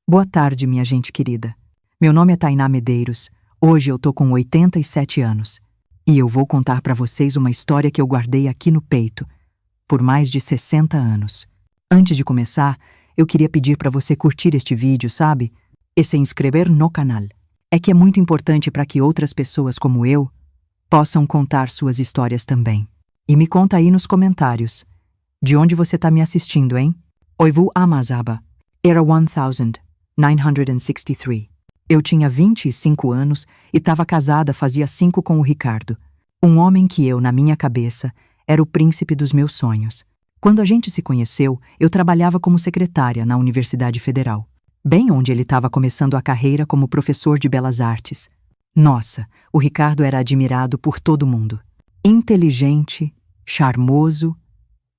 Boa tarde, minha gente querida. Meu nome é Tainá Medeiros. Hoje eu tô com 87 anos. E eu vou contar pra vocês uma história que eu guardei aqui no peito por mais de 60 anos. Antes de começar, eu queria pedir pra você curtir este vídeo, sabe? E se inscrever no canal. É que é muito importante para que outras pessoas como eu possam contar suas histórias também. E me conta aí nos comentários. De onde você tá me assistindo, hein? Oivu Amazaba. Era 1963. Eu tinha 25 anos e estava casada fazia 5 com o Ricardo. Um homem que eu, na minha cabeça, era o príncipe dos meus sonhos. Quando a gente se conheceu, eu trabalhava como secretária na Universidade Federal, bem onde ele estava começando a carreira como professor de belas artes. Nossa, o Ricardo era admirado por todo mundo. Inteligente, charmoso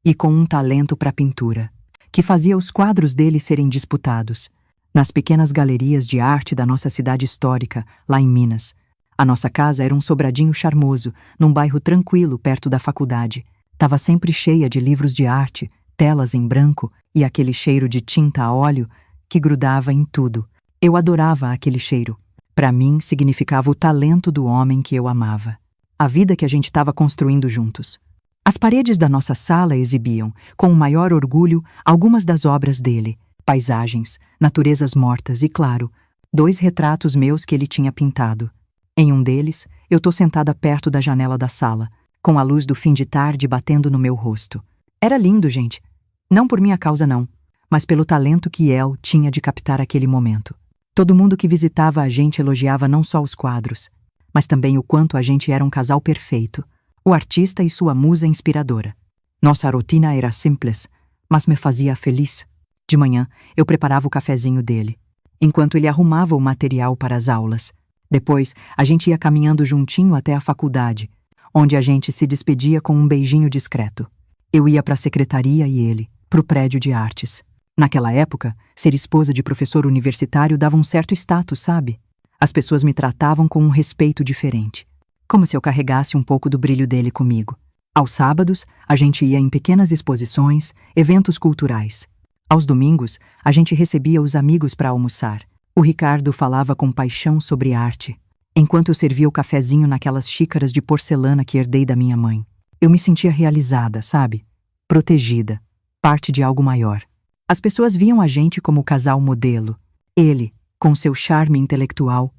e com um talento para pintura, que fazia os quadros dele serem disputados nas pequenas galerias de arte da nossa cidade histórica, lá em Minas. A nossa casa era um sobradinho charmoso, num bairro tranquilo perto da faculdade. Tava sempre cheia de livros de arte, telas em branco e aquele cheiro de tinta a óleo que grudava em tudo. Eu adorava aquele cheiro. Para mim, significava o talento do homem que eu amava. A vida que a gente estava construindo juntos. As paredes da nossa sala exibiam, com o maior orgulho, algumas das obras dele. Paisagens, naturezas mortas e, claro, 2 retratos meus que ele tinha pintado. Em um deles, eu tô sentada perto da janela da sala, com a luz do fim de tarde batendo no meu rosto. Era lindo, gente. Não por minha causa, não, mas pelo talento que El tinha de captar aquele momento. Todo mundo que visitava a gente elogiava não só os quadros, mas também o quanto a gente era um casal perfeito, o artista e sua musa inspiradora. Nossa rotina era simples, mas me fazia feliz. De manhã, eu preparava o cafezinho dele, enquanto ele arrumava o material para as aulas. Depois, a gente ia caminhando juntinho até a faculdade, onde a gente se despedia com um beijinho discreto. Eu ia para a secretaria e ele, para o prédio de artes. Naquela época, ser esposa de professor universitário dava um certo status, sabe? As pessoas me tratavam com um respeito diferente, como se eu carregasse um pouco do brilho dele comigo. Aos sábados, a gente ia em pequenas exposições, eventos culturais. Aos domingos, a gente recebia os amigos para almoçar. O Ricardo falava com paixão sobre arte, enquanto eu servia o cafezinho naquelas xícaras de porcelana que herdei da minha mãe. Eu me sentia realizada, sabe? Protegida, parte de algo maior. As pessoas viam a gente como o casal modelo. Ele, com seu charme intelectual.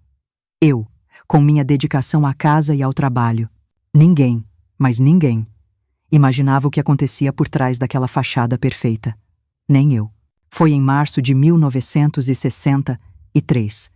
Eu, com minha dedicação à casa e ao trabalho. Ninguém, mas ninguém, imaginava o que acontecia por trás daquela fachada perfeita. Nem eu. Foi em março de 1963.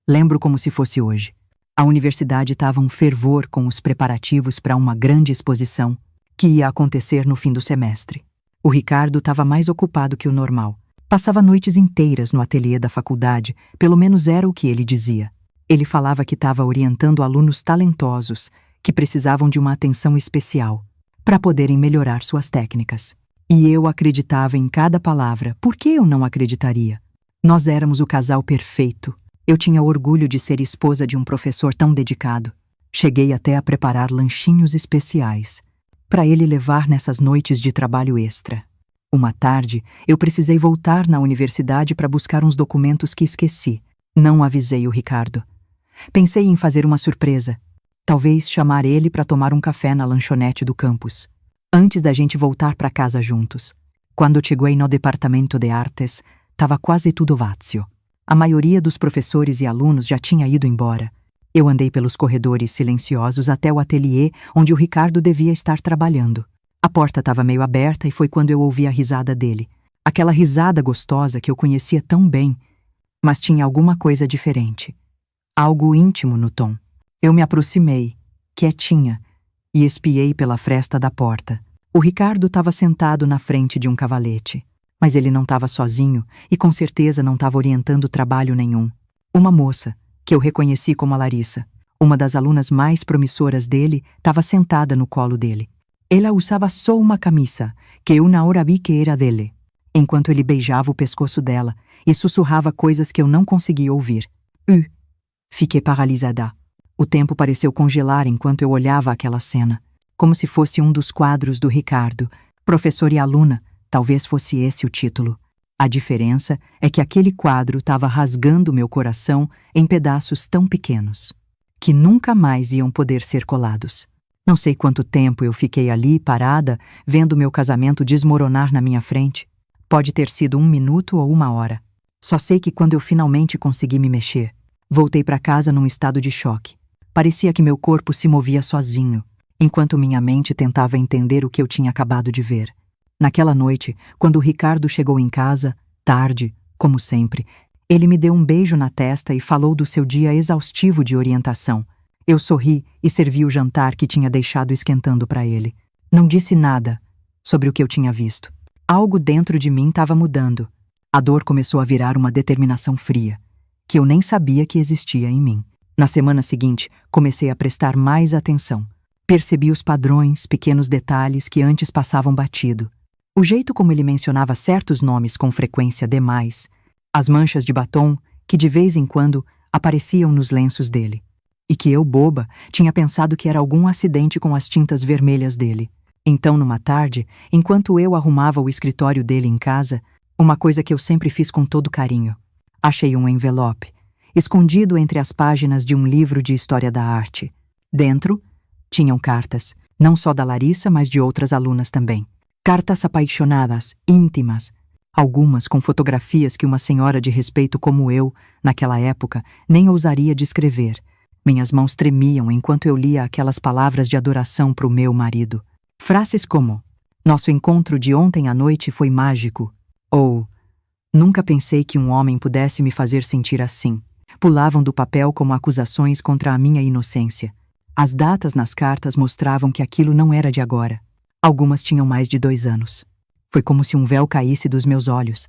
Lembro como se fosse hoje. A universidade estava um fervor com os preparativos para uma grande exposição que ia acontecer no fim do semestre. O Ricardo estava mais ocupado que o normal. Passava noites inteiras no ateliê da faculdade, pelo menos era o que ele dizia. Ele falava que estava orientando alunos talentosos que precisavam de uma atenção especial para poderem melhorar suas técnicas. E eu acreditava em cada palavra. Por que eu não acreditaria? Nós éramos o casal perfeito. Eu tinha orgulho de ser esposa de um professor tão dedicado. Cheguei até a preparar lanchinhos especiais para ele levar nessas noites de trabalho extra. Uma tarde, eu precisei voltar na universidade para buscar uns documentos que esqueci. Não avisei o Ricardo. Pensei em fazer uma surpresa. Talvez chamar ele para tomar um café na lanchonete do campus, antes da gente voltar para casa juntos. Quando cheguei no departamento de artes, estava quase tudo vazio. A maioria dos professores e alunos já tinha ido embora. Eu andei pelos corredores silenciosos até o ateliê onde o Ricardo devia estar trabalhando. A porta estava meio aberta e foi quando eu ouvi a risada dele. Aquela risada gostosa que eu conhecia tão bem, mas tinha alguma coisa diferente. Algo íntimo no tom. Eu me aproximei, quietinha, e espiei pela fresta da porta. O Ricardo estava sentado na frente de um cavalete, mas ele não estava sozinho e com certeza não estava orientando trabalho nenhum. Uma moça, que eu reconheci como a Larissa, uma das alunas mais promissoras dele, estava sentada no colo dele. Ela usava só uma camisa, que eu na hora vi que era dele, enquanto ele beijava o pescoço dela e sussurrava coisas que eu não conseguia ouvir. Fiquei paralisada. O tempo pareceu congelar enquanto eu olhava aquela cena, como se fosse um dos quadros do Ricardo, Professor e Aluna, talvez fosse esse o título. A diferença é que aquele quadro estava rasgando meu coração em pedaços tão pequenos, que nunca mais iam poder ser colados. Não sei quanto tempo eu fiquei ali, parada, vendo meu casamento desmoronar na minha frente. Pode ter sido 1 minuto ou 1 hora. Só sei que quando eu finalmente consegui me mexer, voltei para casa num estado de choque. Parecia que meu corpo se movia sozinho, enquanto minha mente tentava entender o que eu tinha acabado de ver. Naquela noite, quando o Ricardo chegou em casa, tarde, como sempre, ele me deu um beijo na testa e falou do seu dia exaustivo de orientação. Eu sorri e servi o jantar que tinha deixado esquentando para ele. Não disse nada sobre o que eu tinha visto. Algo dentro de mim estava mudando. A dor começou a virar uma determinação fria, que eu nem sabia que existia em mim. Na semana seguinte, comecei a prestar mais atenção. Percebi os padrões, pequenos detalhes que antes passavam batido. O jeito como ele mencionava certos nomes com frequência demais, as manchas de batom que de vez em quando apareciam nos lenços dele, e que eu, boba, tinha pensado que era algum acidente com as tintas vermelhas dele. Então, numa tarde, enquanto eu arrumava o escritório dele em casa, uma coisa que eu sempre fiz com todo carinho, achei um envelope, escondido entre as páginas de um livro de história da arte. Dentro, tinham cartas, não só da Larissa, mas de outras alunas também. Cartas apaixonadas, íntimas, algumas com fotografias que uma senhora de respeito como eu, naquela época, nem ousaria descrever. Minhas mãos tremiam enquanto eu lia aquelas palavras de adoração para o meu marido. Frases como: "Nosso encontro de ontem à noite foi mágico", ou "Nunca pensei que um homem pudesse me fazer sentir assim", pulavam do papel como acusações contra a minha inocência. As datas nas cartas mostravam que aquilo não era de agora. Algumas tinham mais de 2 anos. Foi como se um véu caísse dos meus olhos.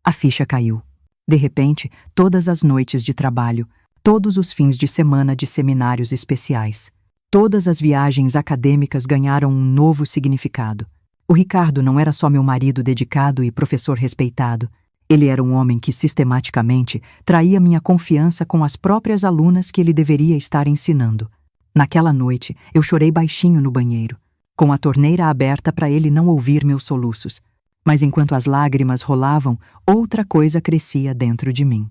A ficha caiu. De repente, todas as noites de trabalho, todos os fins de semana de seminários especiais, todas as viagens acadêmicas ganharam um novo significado. O Ricardo não era só meu marido dedicado e professor respeitado. Ele era um homem que sistematicamente traía minha confiança com as próprias alunas que ele deveria estar ensinando. Naquela noite, eu chorei baixinho no banheiro, com a torneira aberta para ele não ouvir meus soluços. Mas enquanto as lágrimas rolavam, outra coisa crescia dentro de mim.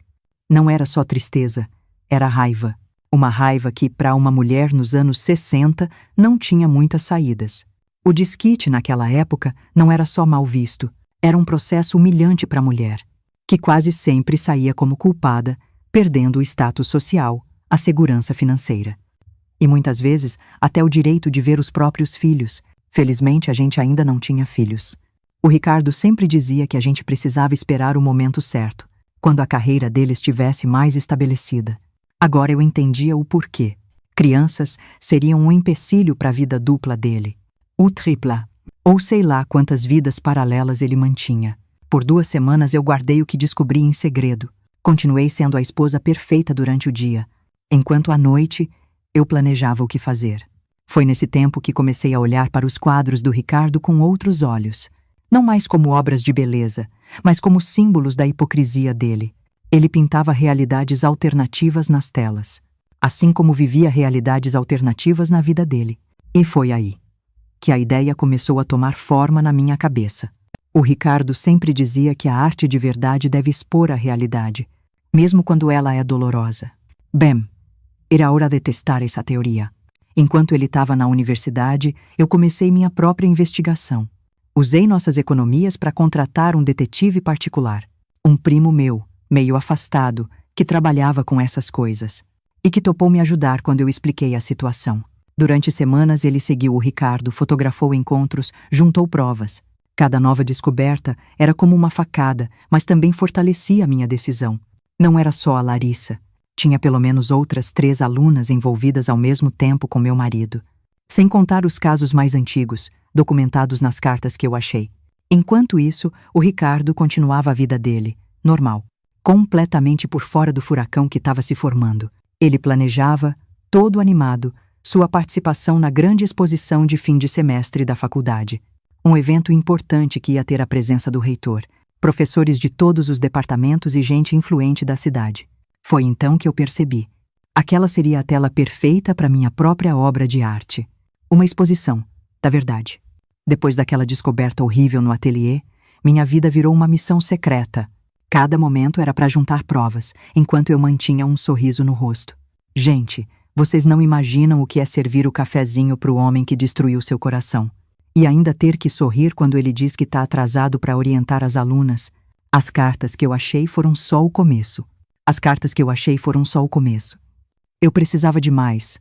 Não era só tristeza, era raiva. Uma raiva que, para uma mulher nos anos 60, não tinha muitas saídas. O desquite naquela época não era só mal visto, era um processo humilhante para a mulher, que quase sempre saía como culpada, perdendo o status social, a segurança financeira. E muitas vezes até o direito de ver os próprios filhos. Felizmente a gente ainda não tinha filhos. O Ricardo sempre dizia que a gente precisava esperar o momento certo, quando a carreira dele estivesse mais estabelecida. Agora eu entendia o porquê. Crianças seriam um empecilho para a vida dupla dele. O tripla, ou sei lá quantas vidas paralelas ele mantinha. Por 2 semanas eu guardei o que descobri em segredo. Continuei sendo a esposa perfeita durante o dia, enquanto à noite eu planejava o que fazer. Foi nesse tempo que comecei a olhar para os quadros do Ricardo com outros olhos, não mais como obras de beleza, mas como símbolos da hipocrisia dele. Ele pintava realidades alternativas nas telas, assim como vivia realidades alternativas na vida dele. E foi aí que a ideia começou a tomar forma na minha cabeça. O Ricardo sempre dizia que a arte de verdade deve expor a realidade, mesmo quando ela é dolorosa. Bem, era hora de testar essa teoria. Enquanto ele estava na universidade, eu comecei minha própria investigação. Usei nossas economias para contratar um detetive particular, um primo meu, meio afastado, que trabalhava com essas coisas, e que topou me ajudar quando eu expliquei a situação. Durante semanas ele seguiu o Ricardo, fotografou encontros, juntou provas. Cada nova descoberta era como uma facada, mas também fortalecia a minha decisão. Não era só a Larissa. Tinha pelo menos outras 3 alunas envolvidas ao mesmo tempo com meu marido. Sem contar os casos mais antigos, documentados nas cartas que eu achei. Enquanto isso, o Ricardo continuava a vida dele, normal, completamente por fora do furacão que estava se formando. Ele planejava, todo animado, sua participação na grande exposição de fim de semestre da faculdade. Um evento importante que ia ter a presença do reitor, professores de todos os departamentos e gente influente da cidade. Foi então que eu percebi. Aquela seria a tela perfeita para minha própria obra de arte. Uma exposição, da verdade. Depois daquela descoberta horrível no ateliê, Minha vida virou uma missão secreta. Cada momento era para juntar provas, enquanto eu mantinha um sorriso no rosto. Gente, vocês não imaginam o que é servir o cafezinho para o homem que destruiu seu coração. E ainda ter que sorrir quando ele diz que está atrasado para orientar as alunas. As cartas que eu achei foram só o começo. Eu precisava de mais.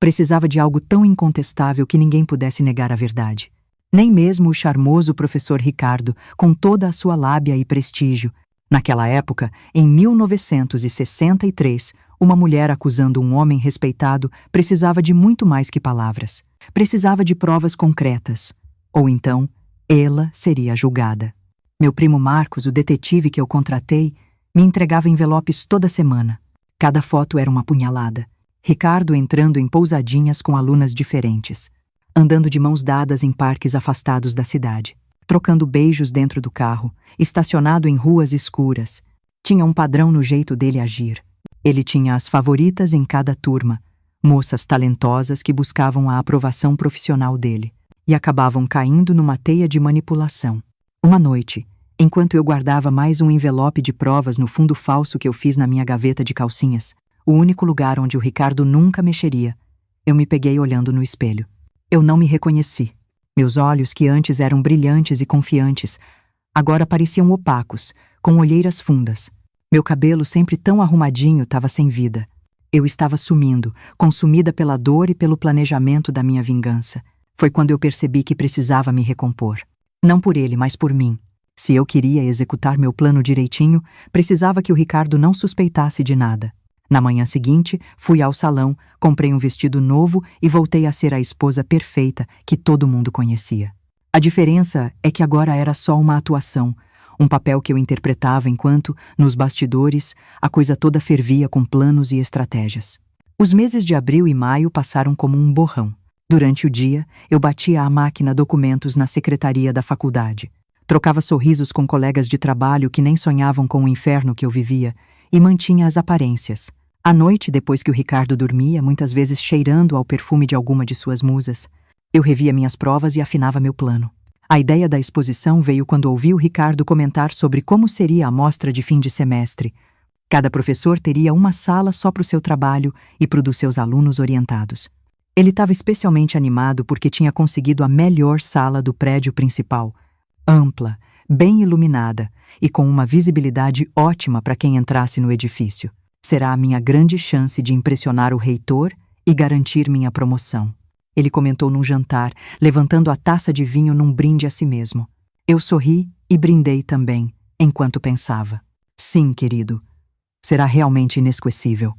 Precisava de algo tão incontestável que ninguém pudesse negar a verdade. Nem mesmo o charmoso professor Ricardo, com toda a sua lábia e prestígio. Naquela época, em 1963, uma mulher acusando um homem respeitado precisava de muito mais que palavras. Precisava de provas concretas. Ou então, ela seria julgada. Meu primo Marcos, o detetive que eu contratei, me entregava envelopes toda semana. Cada foto era uma punhalada. Ricardo entrando em pousadinhas com alunas diferentes. Andando de mãos dadas em parques afastados da cidade. Trocando beijos dentro do carro, estacionado em ruas escuras. Tinha um padrão no jeito dele agir. Ele tinha as favoritas em cada turma, moças talentosas que buscavam a aprovação profissional dele e acabavam caindo numa teia de manipulação. Uma noite, enquanto eu guardava mais um envelope de provas no fundo falso que eu fiz na minha gaveta de calcinhas, o único lugar onde o Ricardo nunca mexeria, eu me peguei olhando no espelho. Eu não me reconheci. Meus olhos, que antes eram brilhantes e confiantes, agora pareciam opacos, com olheiras fundas. Meu cabelo, sempre tão arrumadinho, estava sem vida. Eu estava sumindo, consumida pela dor e pelo planejamento da minha vingança. Foi quando eu percebi que precisava me recompor. Não por ele, mas por mim. Se eu queria executar meu plano direitinho, precisava que o Ricardo não suspeitasse de nada. Na manhã seguinte, fui ao salão, comprei um vestido novo e voltei a ser a esposa perfeita que todo mundo conhecia. A diferença é que agora era só uma atuação, um papel que eu interpretava enquanto, nos bastidores, a coisa toda fervia com planos e estratégias. Os meses de abril e maio passaram como um borrão. Durante o dia, eu batia à máquina documentos na secretaria da faculdade. Trocava sorrisos com colegas de trabalho que nem sonhavam com o inferno que eu vivia e mantinha as aparências. À noite, depois que o Ricardo dormia, muitas vezes cheirando ao perfume de alguma de suas musas, eu revia minhas provas e afinava meu plano. A ideia da exposição veio quando ouvi o Ricardo comentar sobre como seria a mostra de fim de semestre. Cada professor teria uma sala só para o seu trabalho e para o dos seus alunos orientados. Ele estava especialmente animado porque tinha conseguido a melhor sala do prédio principal, ampla, bem iluminada e com uma visibilidade ótima para quem entrasse no edifício. Será a minha grande chance de impressionar o reitor e garantir minha promoção. Ele comentou num jantar, levantando a taça de vinho num brinde a si mesmo. Eu sorri e brindei também, enquanto pensava. Sim, querido, será realmente inesquecível.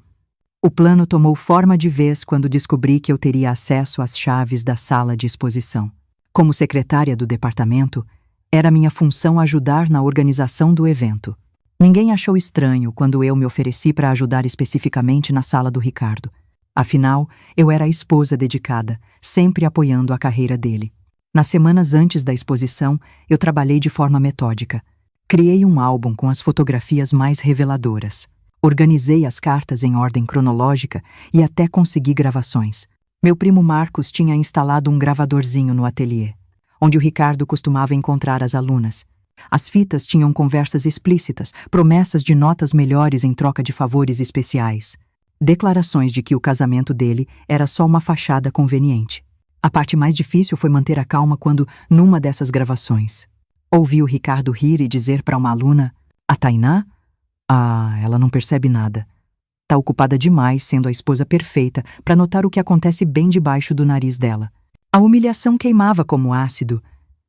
O plano tomou forma de vez quando descobri que eu teria acesso às chaves da sala de exposição. Como secretária do departamento, era minha função ajudar na organização do evento. Ninguém achou estranho quando eu me ofereci para ajudar especificamente na sala do Ricardo. Afinal, eu era a esposa dedicada, sempre apoiando a carreira dele. Nas semanas antes da exposição, eu trabalhei de forma metódica. Criei um álbum com as fotografias mais reveladoras. Organizei as cartas em ordem cronológica e até consegui gravações. Meu primo Marcos tinha instalado um gravadorzinho no ateliê, onde o Ricardo costumava encontrar as alunas. As fitas tinham conversas explícitas, promessas de notas melhores em troca de favores especiais. Declarações de que o casamento dele era só uma fachada conveniente. A parte mais difícil foi manter a calma quando, numa dessas gravações, ouvi o Ricardo rir e dizer para uma aluna: "A Tainá? Ah, ela não percebe nada. Tá ocupada demais sendo a esposa perfeita para notar o que acontece bem debaixo do nariz dela." A humilhação queimava como ácido,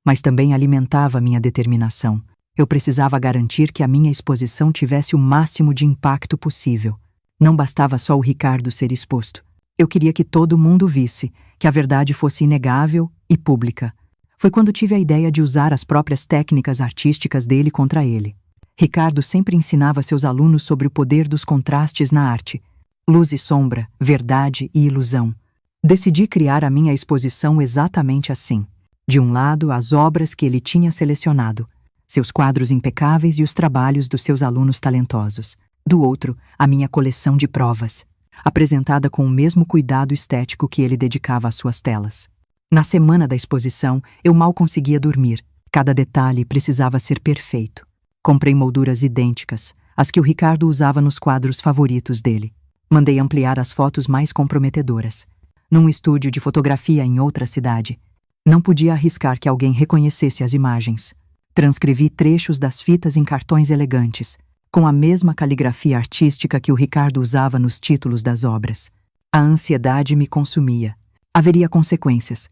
mas também alimentava minha determinação. Eu precisava garantir que a minha exposição tivesse o máximo de impacto possível. Não bastava só o Ricardo ser exposto. Eu queria que todo mundo visse, que a verdade fosse inegável e pública. Foi quando tive a ideia de usar as próprias técnicas artísticas dele contra ele. Ricardo sempre ensinava seus alunos sobre o poder dos contrastes na arte. Luz e sombra, verdade e ilusão. Decidi criar a minha exposição exatamente assim. De um lado, as obras que ele tinha selecionado, seus quadros impecáveis e os trabalhos dos seus alunos talentosos. Do outro, a minha coleção de provas, apresentada com o mesmo cuidado estético que ele dedicava às suas telas. Na semana da exposição, eu mal conseguia dormir. Cada detalhe precisava ser perfeito. Comprei molduras idênticas, as que o Ricardo usava nos quadros favoritos dele. Mandei ampliar as fotos mais comprometedoras. Num estúdio de fotografia em outra cidade. Não podia arriscar que alguém reconhecesse as imagens. Transcrevi trechos das fitas em cartões elegantes, com a mesma caligrafia artística que o Ricardo usava nos títulos das obras. A ansiedade me consumia. Haveria consequências.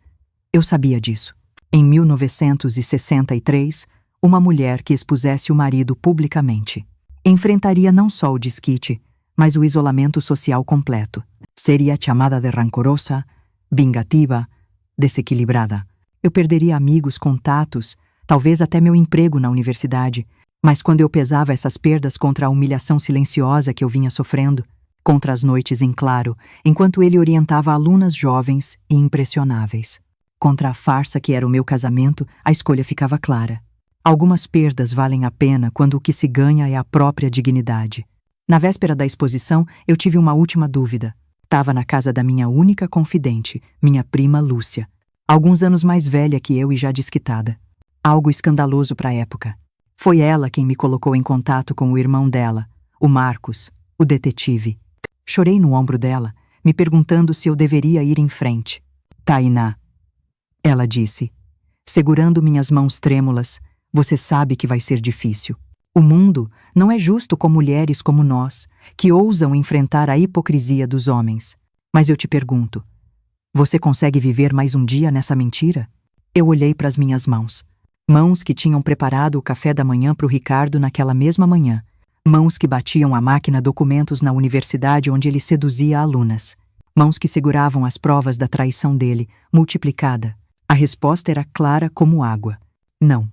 Eu sabia disso. Em 1963, uma mulher que expusesse o marido publicamente enfrentaria não só o desquite, mas o isolamento social completo. Seria chamada de rancorosa, vingativa, desequilibrada. Eu perderia amigos, contatos, talvez até meu emprego na universidade, mas quando eu pesava essas perdas contra a humilhação silenciosa que eu vinha sofrendo, contra as noites em claro, enquanto ele orientava alunas jovens e impressionáveis, contra a farsa que era o meu casamento, a escolha ficava clara. Algumas perdas valem a pena quando o que se ganha é a própria dignidade. Na véspera da exposição, eu tive uma última dúvida. Estava na casa da minha única confidente, minha prima Lúcia, alguns anos mais velha que eu e já desquitada. Algo escandaloso para a época. Foi ela quem me colocou em contato com o irmão dela, o Marcos, o detetive. Chorei no ombro dela, me perguntando se eu deveria ir em frente. Tainá, ela disse, segurando minhas mãos trêmulas, você sabe que vai ser difícil. O mundo não é justo com mulheres como nós, que ousam enfrentar a hipocrisia dos homens. Mas eu te pergunto, você consegue viver mais um dia nessa mentira? Eu olhei para as minhas mãos. Mãos que tinham preparado o café da manhã para o Ricardo naquela mesma manhã. Mãos que batiam a máquina documentos na universidade onde ele seduzia alunas. Mãos que seguravam as provas da traição dele, multiplicada. A resposta era clara como água. Não.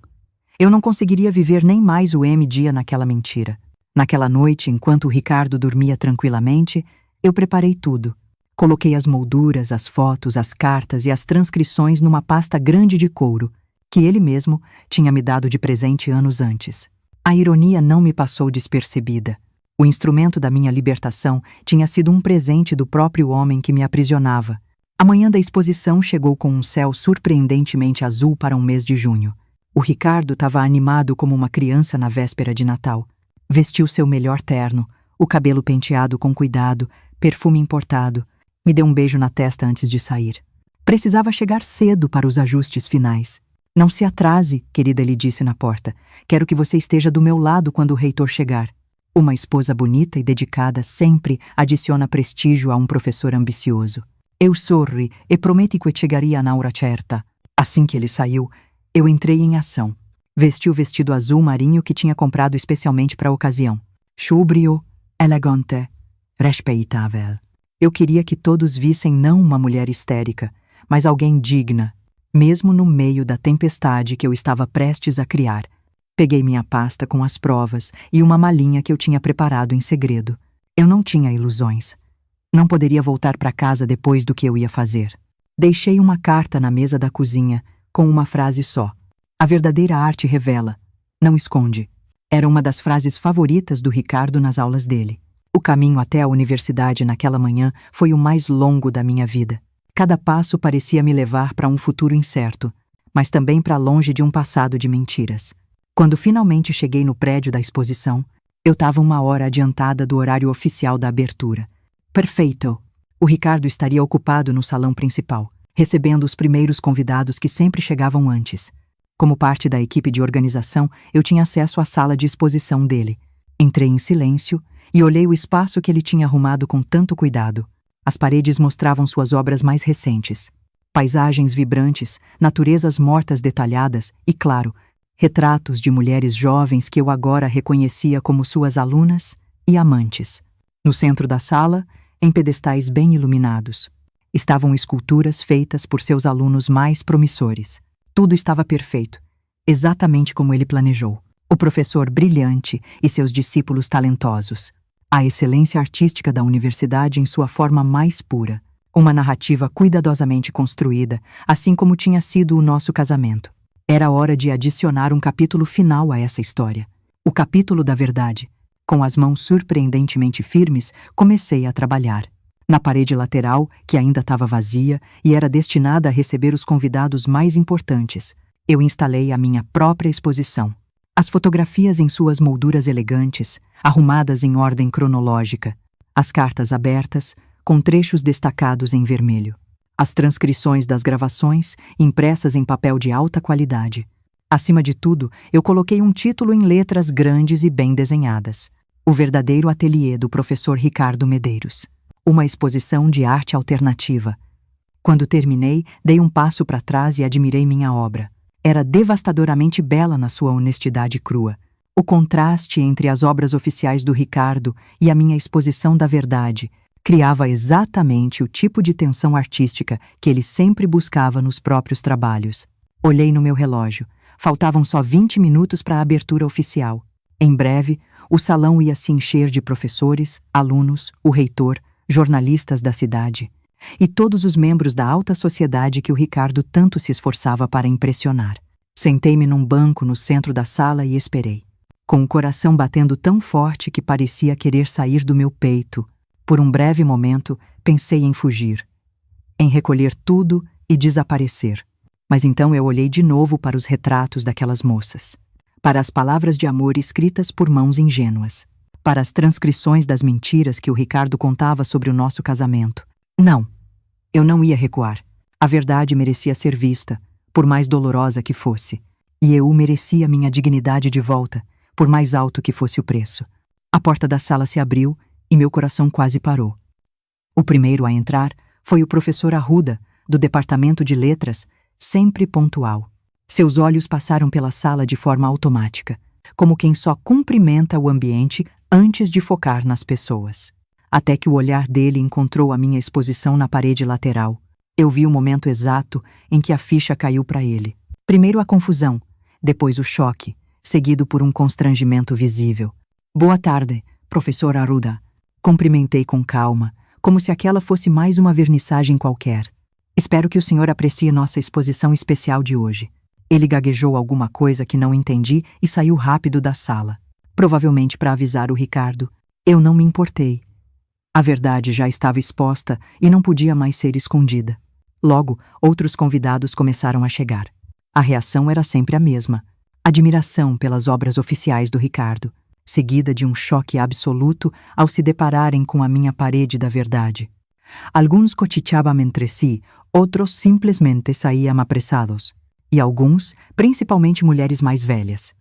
Eu não conseguiria viver nem mais o dia naquela mentira. Naquela noite, enquanto o Ricardo dormia tranquilamente, eu preparei tudo. Coloquei as molduras, as fotos, as cartas e as transcrições numa pasta grande de couro, que ele mesmo tinha me dado de presente anos antes. A ironia não me passou despercebida. O instrumento da minha libertação tinha sido um presente do próprio homem que me aprisionava. A manhã da exposição chegou com um céu surpreendentemente azul para um mês de junho. O Ricardo estava animado como uma criança na véspera de Natal. Vestiu seu melhor terno, o cabelo penteado com cuidado, perfume importado. Me deu um beijo na testa antes de sair. Precisava chegar cedo para os ajustes finais. Não se atrase, querida, ele disse na porta. Quero que você esteja do meu lado quando o reitor chegar. Uma esposa bonita e dedicada sempre adiciona prestígio a um professor ambicioso. Eu sorri e prometi que chegaria na hora certa. Assim que ele saiu, eu entrei em ação. Vesti o vestido azul marinho que tinha comprado especialmente para a ocasião. Sobrio, elegante, respeitável. Eu queria que todos vissem não uma mulher histérica, mas alguém digna, mesmo no meio da tempestade que eu estava prestes a criar. Peguei minha pasta com as provas e uma malinha que eu tinha preparado em segredo. Eu não tinha ilusões. Não poderia voltar para casa depois do que eu ia fazer. Deixei uma carta na mesa da cozinha, com uma frase só. A verdadeira arte revela, não esconde. Era uma das frases favoritas do Ricardo nas aulas dele. O caminho até a universidade naquela manhã foi o mais longo da minha vida. Cada passo parecia me levar para um futuro incerto, mas também para longe de um passado de mentiras. Quando finalmente cheguei no prédio da exposição, eu estava 1 hora adiantada do horário oficial da abertura. Perfeito! O Ricardo estaria ocupado no salão principal, recebendo os primeiros convidados que sempre chegavam antes. Como parte da equipe de organização, eu tinha acesso à sala de exposição dele. Entrei em silêncio e olhei o espaço que ele tinha arrumado com tanto cuidado. As paredes mostravam suas obras mais recentes. Paisagens vibrantes, naturezas mortas detalhadas e, claro, retratos de mulheres jovens que eu agora reconhecia como suas alunas e amantes. No centro da sala, em pedestais bem iluminados, estavam esculturas feitas por seus alunos mais promissores. Tudo estava perfeito, exatamente como ele planejou. O professor brilhante e seus discípulos talentosos. A excelência artística da universidade em sua forma mais pura. Uma narrativa cuidadosamente construída, assim como tinha sido o nosso casamento. Era hora de adicionar um capítulo final a essa história. O capítulo da verdade. Com as mãos surpreendentemente firmes, comecei a trabalhar. Na parede lateral, que ainda estava vazia e era destinada a receber os convidados mais importantes, Eu instalei a minha própria exposição. As fotografias em suas molduras elegantes, arrumadas em ordem cronológica, as cartas abertas, com trechos destacados em vermelho, as transcrições das gravações, impressas em papel de alta qualidade. Acima de tudo, eu coloquei um título em letras grandes e bem desenhadas: O Verdadeiro Ateliê do Professor Ricardo Medeiros. Uma exposição de arte alternativa. Quando terminei, dei um passo para trás e admirei minha obra. Era devastadoramente bela na sua honestidade crua. O contraste entre as obras oficiais do Ricardo e a minha exposição da verdade criava exatamente o tipo de tensão artística que ele sempre buscava nos próprios trabalhos. Olhei no meu relógio. Faltavam só 20 minutos para a abertura oficial. Em breve, o salão ia se encher de professores, alunos, o reitor, jornalistas da cidade e todos os membros da alta sociedade que o Ricardo tanto se esforçava para impressionar. Sentei-me num banco no centro da sala e esperei, com o coração batendo tão forte que parecia querer sair do meu peito. Por um breve momento, pensei em fugir, em recolher tudo e desaparecer. Mas então eu olhei de novo para os retratos daquelas moças, para as palavras de amor escritas por mãos ingênuas, para as transcrições das mentiras que o Ricardo contava sobre o nosso casamento. Não, eu não ia recuar. A verdade merecia ser vista, por mais dolorosa que fosse, e eu merecia minha dignidade de volta, por mais alto que fosse o preço. A porta da sala se abriu e meu coração quase parou. O primeiro a entrar foi o professor Arruda, do Departamento de Letras, sempre pontual. Seus olhos passaram pela sala de forma automática, como quem só cumprimenta o ambiente antes de focar nas pessoas. Até que o olhar dele encontrou a minha exposição na parede lateral. Eu vi o momento exato em que a ficha caiu para ele. Primeiro a confusão, depois o choque, seguido por um constrangimento visível. Boa tarde, professor Arruda. Cumprimentei com calma, como se aquela fosse mais uma vernissagem qualquer. Espero que o senhor aprecie nossa exposição especial de hoje. Ele gaguejou alguma coisa que não entendi e saiu rápido da sala. Provavelmente para avisar o Ricardo. Eu não me importei. A verdade já estava exposta e não podia mais ser escondida. Logo, outros convidados começaram a chegar. A reação era sempre a mesma: admiração pelas obras oficiais do Ricardo, seguida de um choque absoluto ao se depararem com a minha parede da verdade. Alguns cochichavam entre si, outros simplesmente saíam apressados. E alguns, principalmente mulheres mais velhas,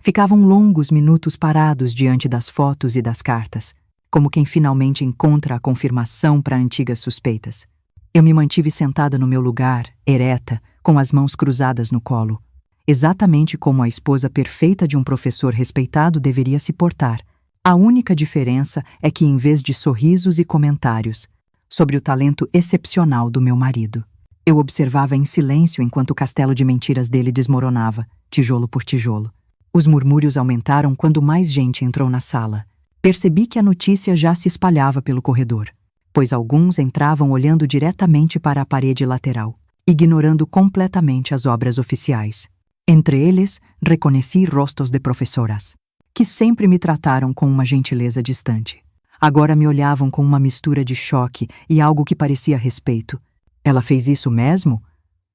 ficavam longos minutos parados diante das fotos e das cartas, como quem finalmente encontra a confirmação para antigas suspeitas. Eu me mantive sentada no meu lugar, ereta, com as mãos cruzadas no colo, exatamente como a esposa perfeita de um professor respeitado deveria se portar. A única diferença é que, em vez de sorrisos e comentários sobre o talento excepcional do meu marido, eu observava em silêncio enquanto o castelo de mentiras dele desmoronava, tijolo por tijolo. Os murmúrios aumentaram quando mais gente entrou na sala. Percebi que a notícia já se espalhava pelo corredor, pois alguns entravam olhando diretamente para a parede lateral, ignorando completamente as obras oficiais. Entre eles, reconheci rostos de professoras, que sempre me trataram com uma gentileza distante. Agora me olhavam com uma mistura de choque e algo que parecia respeito. Ela fez isso mesmo?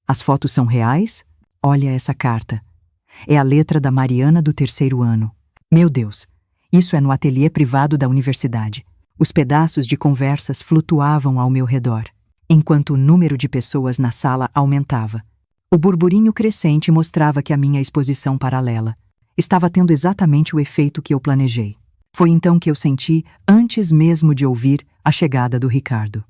As fotos são reais? Olha essa carta. É a letra da Mariana do 3º ano. Meu Deus! Isso é no ateliê privado da universidade. Os pedaços de conversas flutuavam ao meu redor, enquanto o número de pessoas na sala aumentava. O burburinho crescente mostrava que a minha exposição paralela estava tendo exatamente o efeito que eu planejei. Foi então que eu senti, antes mesmo de ouvir, a chegada do Ricardo.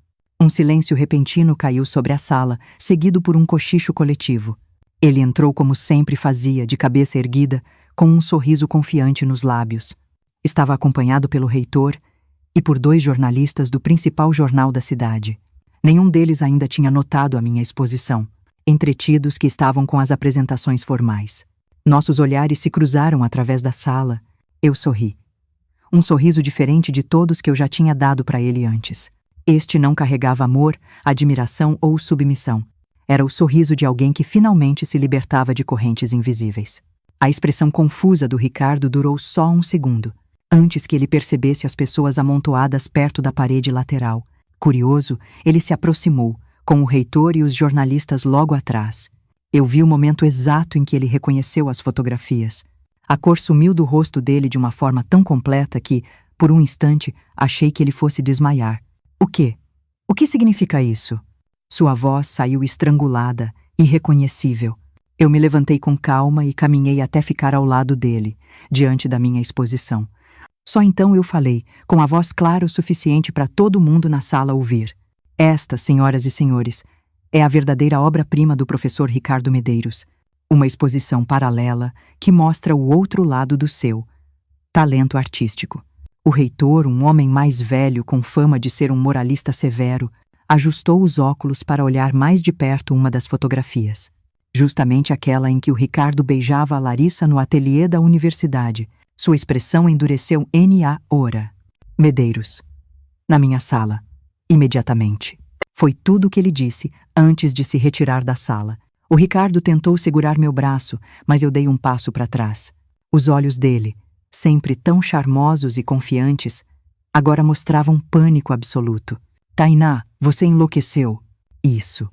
Um silêncio repentino caiu sobre a sala, seguido por um cochicho coletivo. Ele entrou como sempre fazia, de cabeça erguida, com um sorriso confiante nos lábios. Estava acompanhado pelo reitor e por 2 jornalistas do principal jornal da cidade. Nenhum deles ainda tinha notado a minha exposição, entretidos que estavam com as apresentações formais. Nossos olhares se cruzaram através da sala. Eu sorri. Um sorriso diferente de todos que eu já tinha dado para ele antes. Este não carregava amor, admiração ou submissão. Era o sorriso de alguém que finalmente se libertava de correntes invisíveis. A expressão confusa do Ricardo durou só um segundo, antes que ele percebesse as pessoas amontoadas perto da parede lateral. Curioso, ele se aproximou, com o reitor e os jornalistas logo atrás. Eu vi o momento exato em que ele reconheceu as fotografias. A cor sumiu do rosto dele de uma forma tão completa que, por um instante, achei que ele fosse desmaiar. O quê? O que significa isso? Sua voz saiu estrangulada, irreconhecível. Eu me levantei com calma e caminhei até ficar ao lado dele, diante da minha exposição. Só então eu falei, com a voz clara o suficiente para todo mundo na sala ouvir. Esta, senhoras e senhores, é a verdadeira obra-prima do professor Ricardo Medeiros. Uma exposição paralela que mostra o outro lado do seu talento artístico. O reitor, um homem mais velho com fama de ser um moralista severo, ajustou os óculos para olhar mais de perto uma das fotografias. Justamente aquela em que o Ricardo beijava a Larissa no ateliê da universidade. Sua expressão endureceu N.A. Ora. Medeiros. Na minha sala. Imediatamente. Foi tudo o que ele disse antes de se retirar da sala. O Ricardo tentou segurar meu braço, mas eu dei um passo para trás. Os olhos dele, sempre tão charmosos e confiantes, agora mostravam pânico absoluto. Tainá, você enlouqueceu. Isso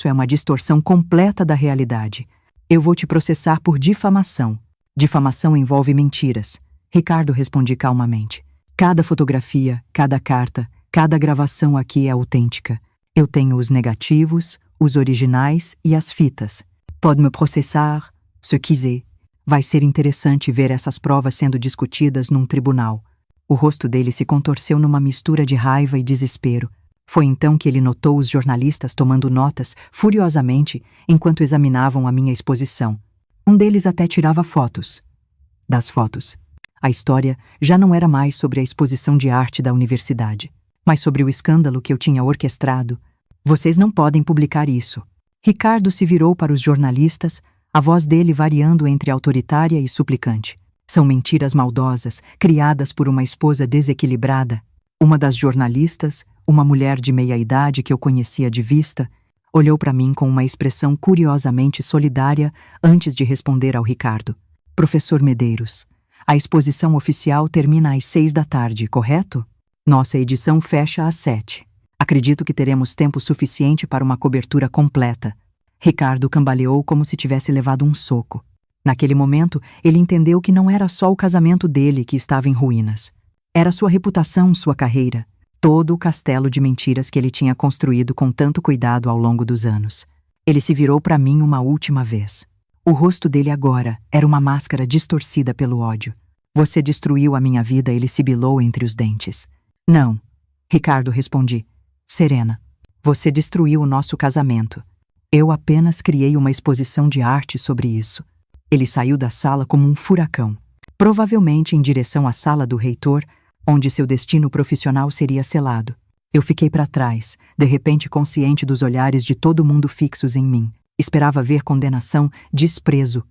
é uma distorção completa da realidade. Eu vou te processar por difamação. Difamação envolve mentiras. Ricardo, respondi calmamente. Cada fotografia, cada carta, cada gravação aqui é autêntica. Eu tenho os negativos, os originais e as fitas. Pode me processar, se quiser. Vai ser interessante ver essas provas sendo discutidas num tribunal. O rosto dele se contorceu numa mistura de raiva e desespero. Foi então que ele notou os jornalistas tomando notas, furiosamente, enquanto examinavam a minha exposição. Um deles até tirava fotos. Das fotos. A história já não era mais sobre a exposição de arte da universidade, mas sobre o escândalo que eu tinha orquestrado. Vocês não podem publicar isso. Ricardo se virou para os jornalistas, a voz dele variando entre autoritária e suplicante. São mentiras maldosas, criadas por uma esposa desequilibrada. Uma das jornalistas, uma mulher de meia-idade que eu conhecia de vista, olhou para mim com uma expressão curiosamente solidária antes de responder ao Ricardo. Professor Medeiros, a exposição oficial termina às 6 da tarde, correto? Nossa edição fecha às 7. Acredito que teremos tempo suficiente para uma cobertura completa. Ricardo cambaleou como se tivesse levado um soco. Naquele momento, ele entendeu que não era só o casamento dele que estava em ruínas. Era sua reputação, sua carreira. Todo o castelo de mentiras que ele tinha construído com tanto cuidado ao longo dos anos. Ele se virou para mim uma última vez. O rosto dele agora era uma máscara distorcida pelo ódio. Você destruiu a minha vida, ele sibilou entre os dentes. Não, Ricardo, respondi. Serena, você destruiu o nosso casamento. Eu apenas criei uma exposição de arte sobre isso. Ele saiu da sala como um furacão, provavelmente em direção à sala do reitor, onde seu destino profissional seria selado. Eu fiquei para trás, de repente consciente dos olhares de todo mundo fixos em mim. Esperava ver condenação, desprezo.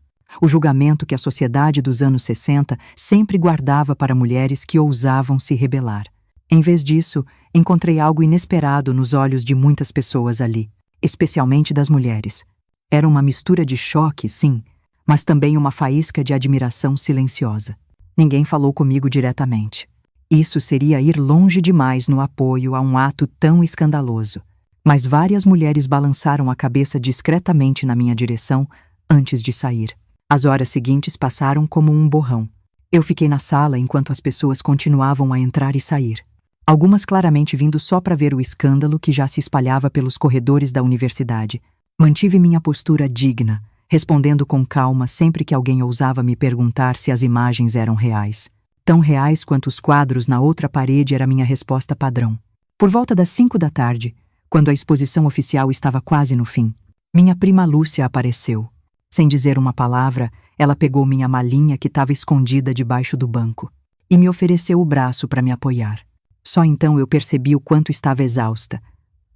O julgamento que a sociedade dos anos 60 sempre guardava para mulheres que ousavam se rebelar. Em vez disso, encontrei algo inesperado nos olhos de muitas pessoas ali, especialmente das mulheres. Era uma mistura de choque, sim, mas também uma faísca de admiração silenciosa. Ninguém falou comigo diretamente. Isso seria ir longe demais no apoio a um ato tão escandaloso. Mas várias mulheres balançaram a cabeça discretamente na minha direção antes de sair. As horas seguintes passaram como um borrão. Eu fiquei na sala enquanto as pessoas continuavam a entrar e sair. Algumas claramente vindo só para ver o escândalo que já se espalhava pelos corredores da universidade. Mantive minha postura digna, respondendo com calma sempre que alguém ousava me perguntar se as imagens eram reais. Tão reais quanto os quadros na outra parede era minha resposta padrão. Por volta das 5 da tarde, quando a exposição oficial estava quase no fim, minha prima Lúcia apareceu. Sem dizer uma palavra, ela pegou minha malinha que estava escondida debaixo do banco e me ofereceu o braço para me apoiar. Só então eu percebi o quanto estava exausta,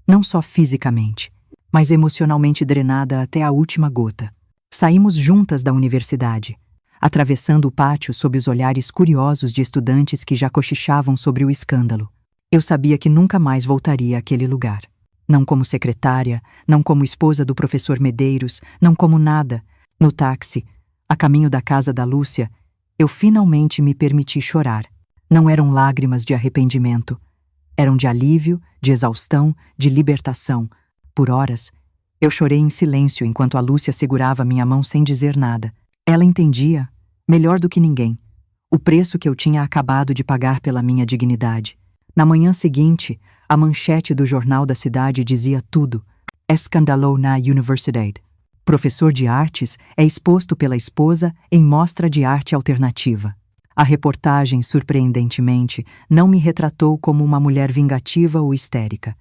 não só fisicamente, mas emocionalmente drenada até a última gota. Saímos juntas da universidade, atravessando o pátio sob os olhares curiosos de estudantes que já cochichavam sobre o escândalo. Eu sabia que nunca mais voltaria àquele lugar. Não como secretária, não como esposa do professor Medeiros, não como nada. No táxi, a caminho da casa da Lúcia, eu finalmente me permiti chorar. Não eram lágrimas de arrependimento. Eram de alívio, de exaustão, de libertação. Por horas, Eu chorei em silêncio enquanto a Lúcia segurava minha mão sem dizer nada. Ela entendia, melhor do que ninguém, o preço que eu tinha acabado de pagar pela minha dignidade. Na manhã seguinte, a manchete do jornal da cidade dizia tudo. Escândalo na universidade. Professor de artes é exposto pela esposa em mostra de arte alternativa. A reportagem, surpreendentemente, não me retratou como uma mulher vingativa ou histérica,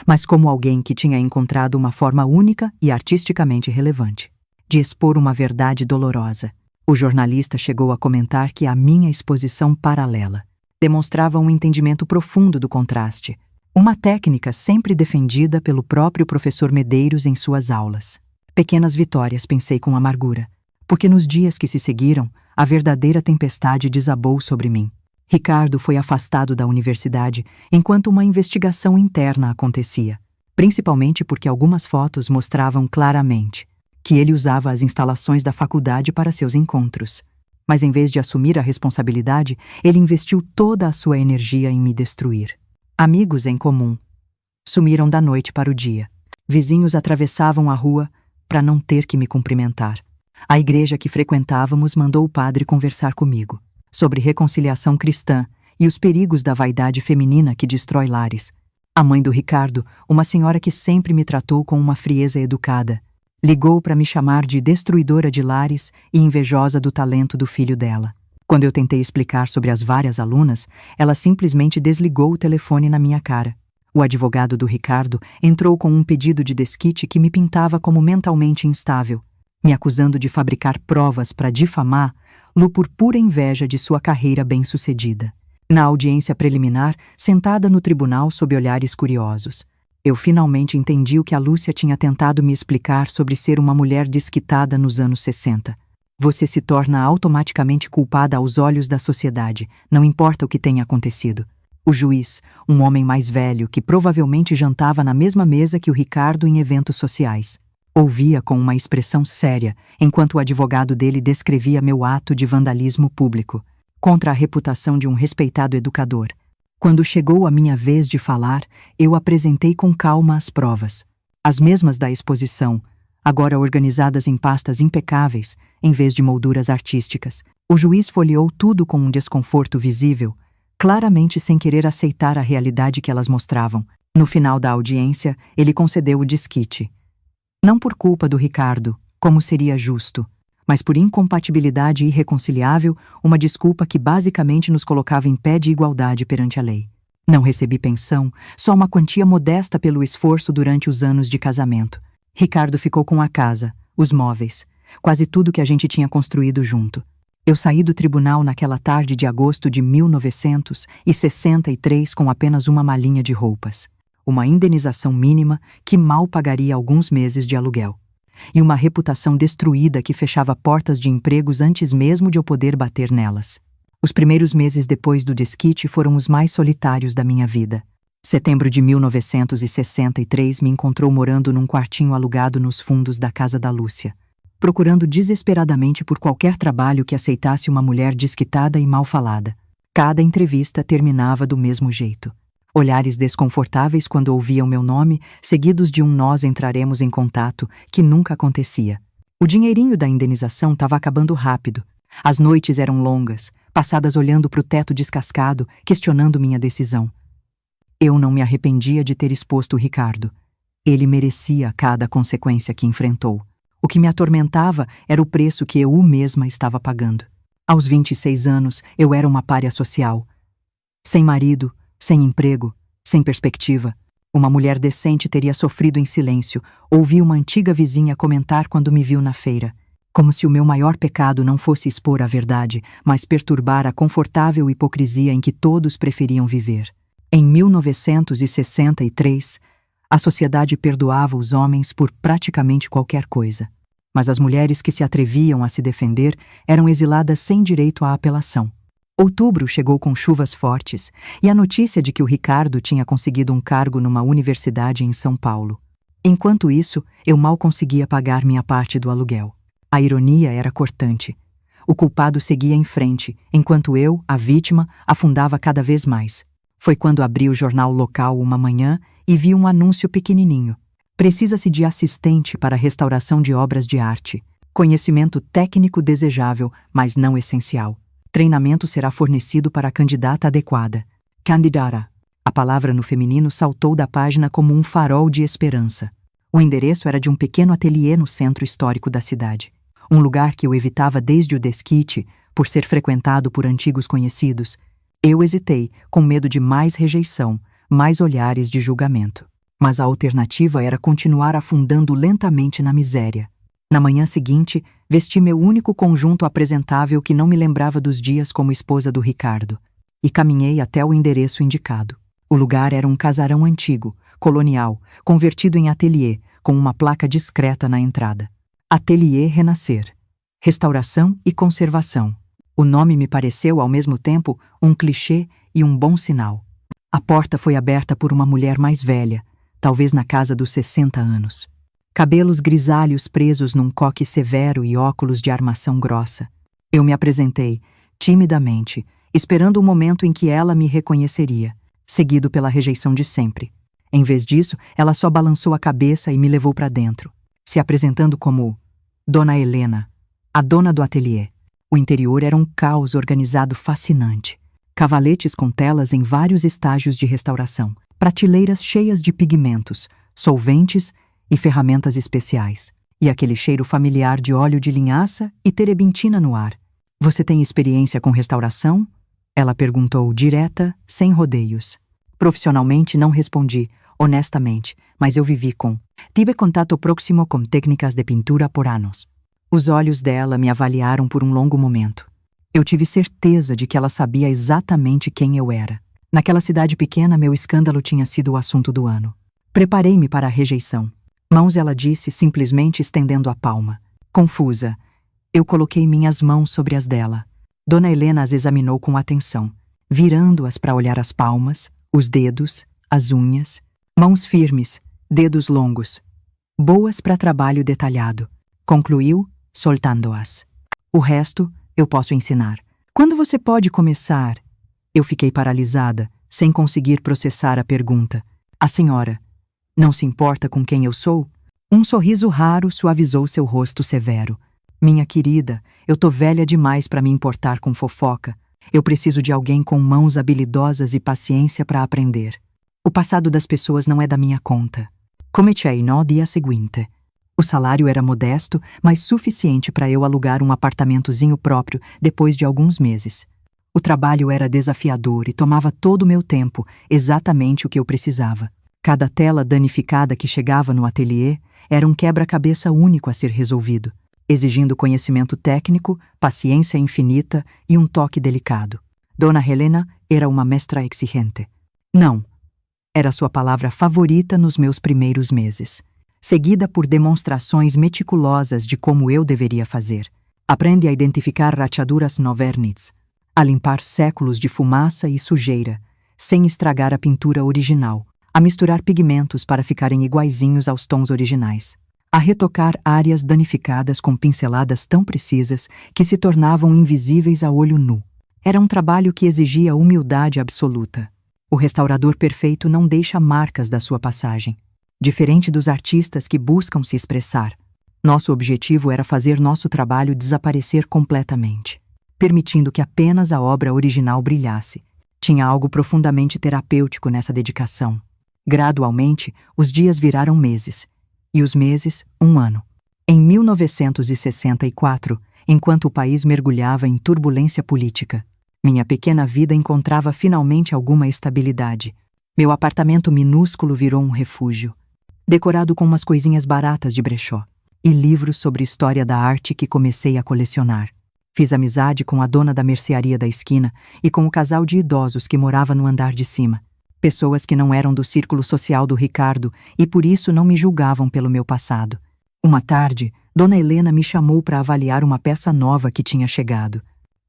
mas como alguém que tinha encontrado uma forma única e artisticamente relevante de expor uma verdade dolorosa. O jornalista chegou a comentar que a minha exposição paralela demonstrava um entendimento profundo do contraste, uma técnica sempre defendida pelo próprio professor Medeiros em suas aulas. Pequenas vitórias, pensei com amargura, porque nos dias que se seguiram, a verdadeira tempestade desabou sobre mim. Ricardo foi afastado da universidade enquanto uma investigação interna acontecia, principalmente porque algumas fotos mostravam claramente que ele usava as instalações da faculdade para seus encontros. Mas em vez de assumir a responsabilidade, ele investiu toda a sua energia em me destruir. Amigos em comum sumiram da noite para o dia. Vizinhos atravessavam a rua para não ter que me cumprimentar. A igreja que frequentávamos mandou o padre conversar comigo sobre reconciliação cristã e os perigos da vaidade feminina que destrói lares. A mãe do Ricardo, uma senhora que sempre me tratou com uma frieza educada, ligou para me chamar de destruidora de lares e invejosa do talento do filho dela. Quando eu tentei explicar sobre as várias alunas, ela simplesmente desligou o telefone na minha cara. O advogado do Ricardo entrou com um pedido de desquite que me pintava como mentalmente instável, me acusando de fabricar provas para difamá-lo por pura inveja de sua carreira bem-sucedida. Na audiência preliminar, sentada no tribunal sob olhares curiosos, eu finalmente entendi o que a Lúcia tinha tentado me explicar sobre ser uma mulher desquitada nos anos 60. Você se torna automaticamente culpada aos olhos da sociedade, não importa o que tenha acontecido. O juiz, um homem mais velho que provavelmente jantava na mesma mesa que o Ricardo em eventos sociais, ouvia com uma expressão séria enquanto o advogado dele descrevia meu ato de vandalismo público, contra a reputação de um respeitado educador. Quando chegou a minha vez de falar, eu apresentei com calma as provas, as mesmas da exposição, agora organizadas em pastas impecáveis, em vez de molduras artísticas. O juiz folheou tudo com um desconforto visível, claramente sem querer aceitar a realidade que elas mostravam. No final da audiência, ele concedeu o desquite. Não por culpa do Ricardo, como seria justo, mas por incompatibilidade irreconciliável, uma desculpa que basicamente nos colocava em pé de igualdade perante a lei. Não recebi pensão, só uma quantia modesta pelo esforço durante os anos de casamento. Ricardo ficou com a casa, os móveis, quase tudo que a gente tinha construído junto. Eu saí do tribunal naquela tarde de agosto de 1963 com apenas uma malinha de roupas, uma indenização mínima que mal pagaria alguns meses de aluguel, e uma reputação destruída que fechava portas de empregos antes mesmo de eu poder bater nelas. Os primeiros meses depois do desquite foram os mais solitários da minha vida. Setembro de 1963 me encontrou morando num quartinho alugado nos fundos da casa da Lúcia, procurando desesperadamente por qualquer trabalho que aceitasse uma mulher desquitada e mal falada. Cada entrevista terminava do mesmo jeito. Olhares desconfortáveis quando ouviam meu nome, seguidos de um nós entraremos em contato, que nunca acontecia. O dinheirinho da indenização estava acabando rápido. As noites eram longas, passadas olhando para o teto descascado, questionando minha decisão. Eu não me arrependia de ter exposto o Ricardo. Ele merecia cada consequência que enfrentou. O que me atormentava era o preço que eu mesma estava pagando. Aos 26 anos, eu era uma pária social. Sem marido, sem emprego, sem perspectiva. Uma mulher decente teria sofrido em silêncio. Ouvi uma antiga vizinha comentar quando me viu na feira, como se o meu maior pecado não fosse expor a verdade, mas perturbar a confortável hipocrisia em que todos preferiam viver. Em 1963, a sociedade perdoava os homens por praticamente qualquer coisa, mas as mulheres que se atreviam a se defender eram exiladas sem direito à apelação. Outubro chegou com chuvas fortes e a notícia de que o Ricardo tinha conseguido um cargo numa universidade em São Paulo. Enquanto isso, eu mal conseguia pagar minha parte do aluguel. A ironia era cortante. O culpado seguia em frente, enquanto eu, a vítima, afundava cada vez mais. Foi quando abri o jornal local uma manhã e vi um anúncio pequenininho. Precisa-se de assistente para a restauração de obras de arte. Conhecimento técnico desejável, mas não essencial. Treinamento será fornecido para a candidata adequada. Candidata. A palavra no feminino saltou da página como um farol de esperança. O endereço era de um pequeno ateliê no centro histórico da cidade. Um lugar que eu evitava desde o desquite, por ser frequentado por antigos conhecidos. Eu hesitei, com medo de mais rejeição, mais olhares de julgamento. Mas a alternativa era continuar afundando lentamente na miséria. Na manhã seguinte, vesti meu único conjunto apresentável que não me lembrava dos dias como esposa do Ricardo, e caminhei até o endereço indicado. O lugar era um casarão antigo, colonial, convertido em ateliê, com uma placa discreta na entrada. Ateliê Renascer. Restauração e conservação. O nome me pareceu, ao mesmo tempo, um clichê e um bom sinal. A porta foi aberta por uma mulher mais velha, talvez na casa dos 60 anos. Cabelos grisalhos presos num coque severo e óculos de armação grossa. Eu me apresentei, timidamente, esperando o momento em que ela me reconheceria, seguido pela rejeição de sempre. Em vez disso, ela só balançou a cabeça e me levou para dentro, se apresentando como Dona Helena, a dona do ateliê. O interior era um caos organizado fascinante. Cavaletes com telas em vários estágios de restauração, prateleiras cheias de pigmentos, solventes e ferramentas especiais. E aquele cheiro familiar de óleo de linhaça e terebintina no ar. Você tem experiência com restauração? Ela perguntou, direta, sem rodeios. Profissionalmente não respondi, honestamente, mas eu vivi com. Tive contato próximo com técnicas de pintura por anos. Os olhos dela me avaliaram por um longo momento. Eu tive certeza de que ela sabia exatamente quem eu era. Naquela cidade pequena, meu escândalo tinha sido o assunto do ano. Preparei-me para a rejeição. Mãos, ela disse, simplesmente estendendo a palma. Confusa, eu coloquei minhas mãos sobre as dela. Dona Helena as examinou com atenção, virando-as para olhar as palmas, os dedos, as unhas. Mãos firmes, dedos longos. Boas para trabalho detalhado. Concluiu, soltando-as. O resto eu posso ensinar. Quando você pode começar? Eu fiquei paralisada, sem conseguir processar a pergunta. A senhora não se importa com quem eu sou? Um sorriso raro suavizou seu rosto severo. Minha querida, eu tô velha demais para me importar com fofoca. Eu preciso de alguém com mãos habilidosas e paciência para aprender. O passado das pessoas não é da minha conta. Comecei no dia seguinte. O salário era modesto, mas suficiente para eu alugar um apartamentozinho próprio depois de alguns meses. O trabalho era desafiador e tomava todo o meu tempo, exatamente o que eu precisava. Cada tela danificada que chegava no ateliê era um quebra-cabeça único a ser resolvido, exigindo conhecimento técnico, paciência infinita e um toque delicado. Dona Helena era uma mestra exigente. Não, era sua palavra favorita nos meus primeiros meses, seguida por demonstrações meticulosas de como eu deveria fazer. Aprende a identificar rachaduras no verniz, a limpar séculos de fumaça e sujeira, sem estragar a pintura original, a misturar pigmentos para ficarem iguaizinhos aos tons originais, a retocar áreas danificadas com pinceladas tão precisas que se tornavam invisíveis a olho nu. Era um trabalho que exigia humildade absoluta. O restaurador perfeito não deixa marcas da sua passagem. Diferente dos artistas que buscam se expressar, nosso objetivo era fazer nosso trabalho desaparecer completamente, permitindo que apenas a obra original brilhasse. Tinha algo profundamente terapêutico nessa dedicação. Gradualmente, os dias viraram meses, e os meses, um ano. Em 1964, enquanto o país mergulhava em turbulência política, minha pequena vida encontrava finalmente alguma estabilidade. Meu apartamento minúsculo virou um refúgio, decorado com umas coisinhas baratas de brechó, e livros sobre história da arte que comecei a colecionar. Fiz amizade com a dona da mercearia da esquina e com o casal de idosos que morava no andar de cima. Pessoas que não eram do círculo social do Ricardo e por isso não me julgavam pelo meu passado. Uma tarde, Dona Helena me chamou para avaliar uma peça nova que tinha chegado.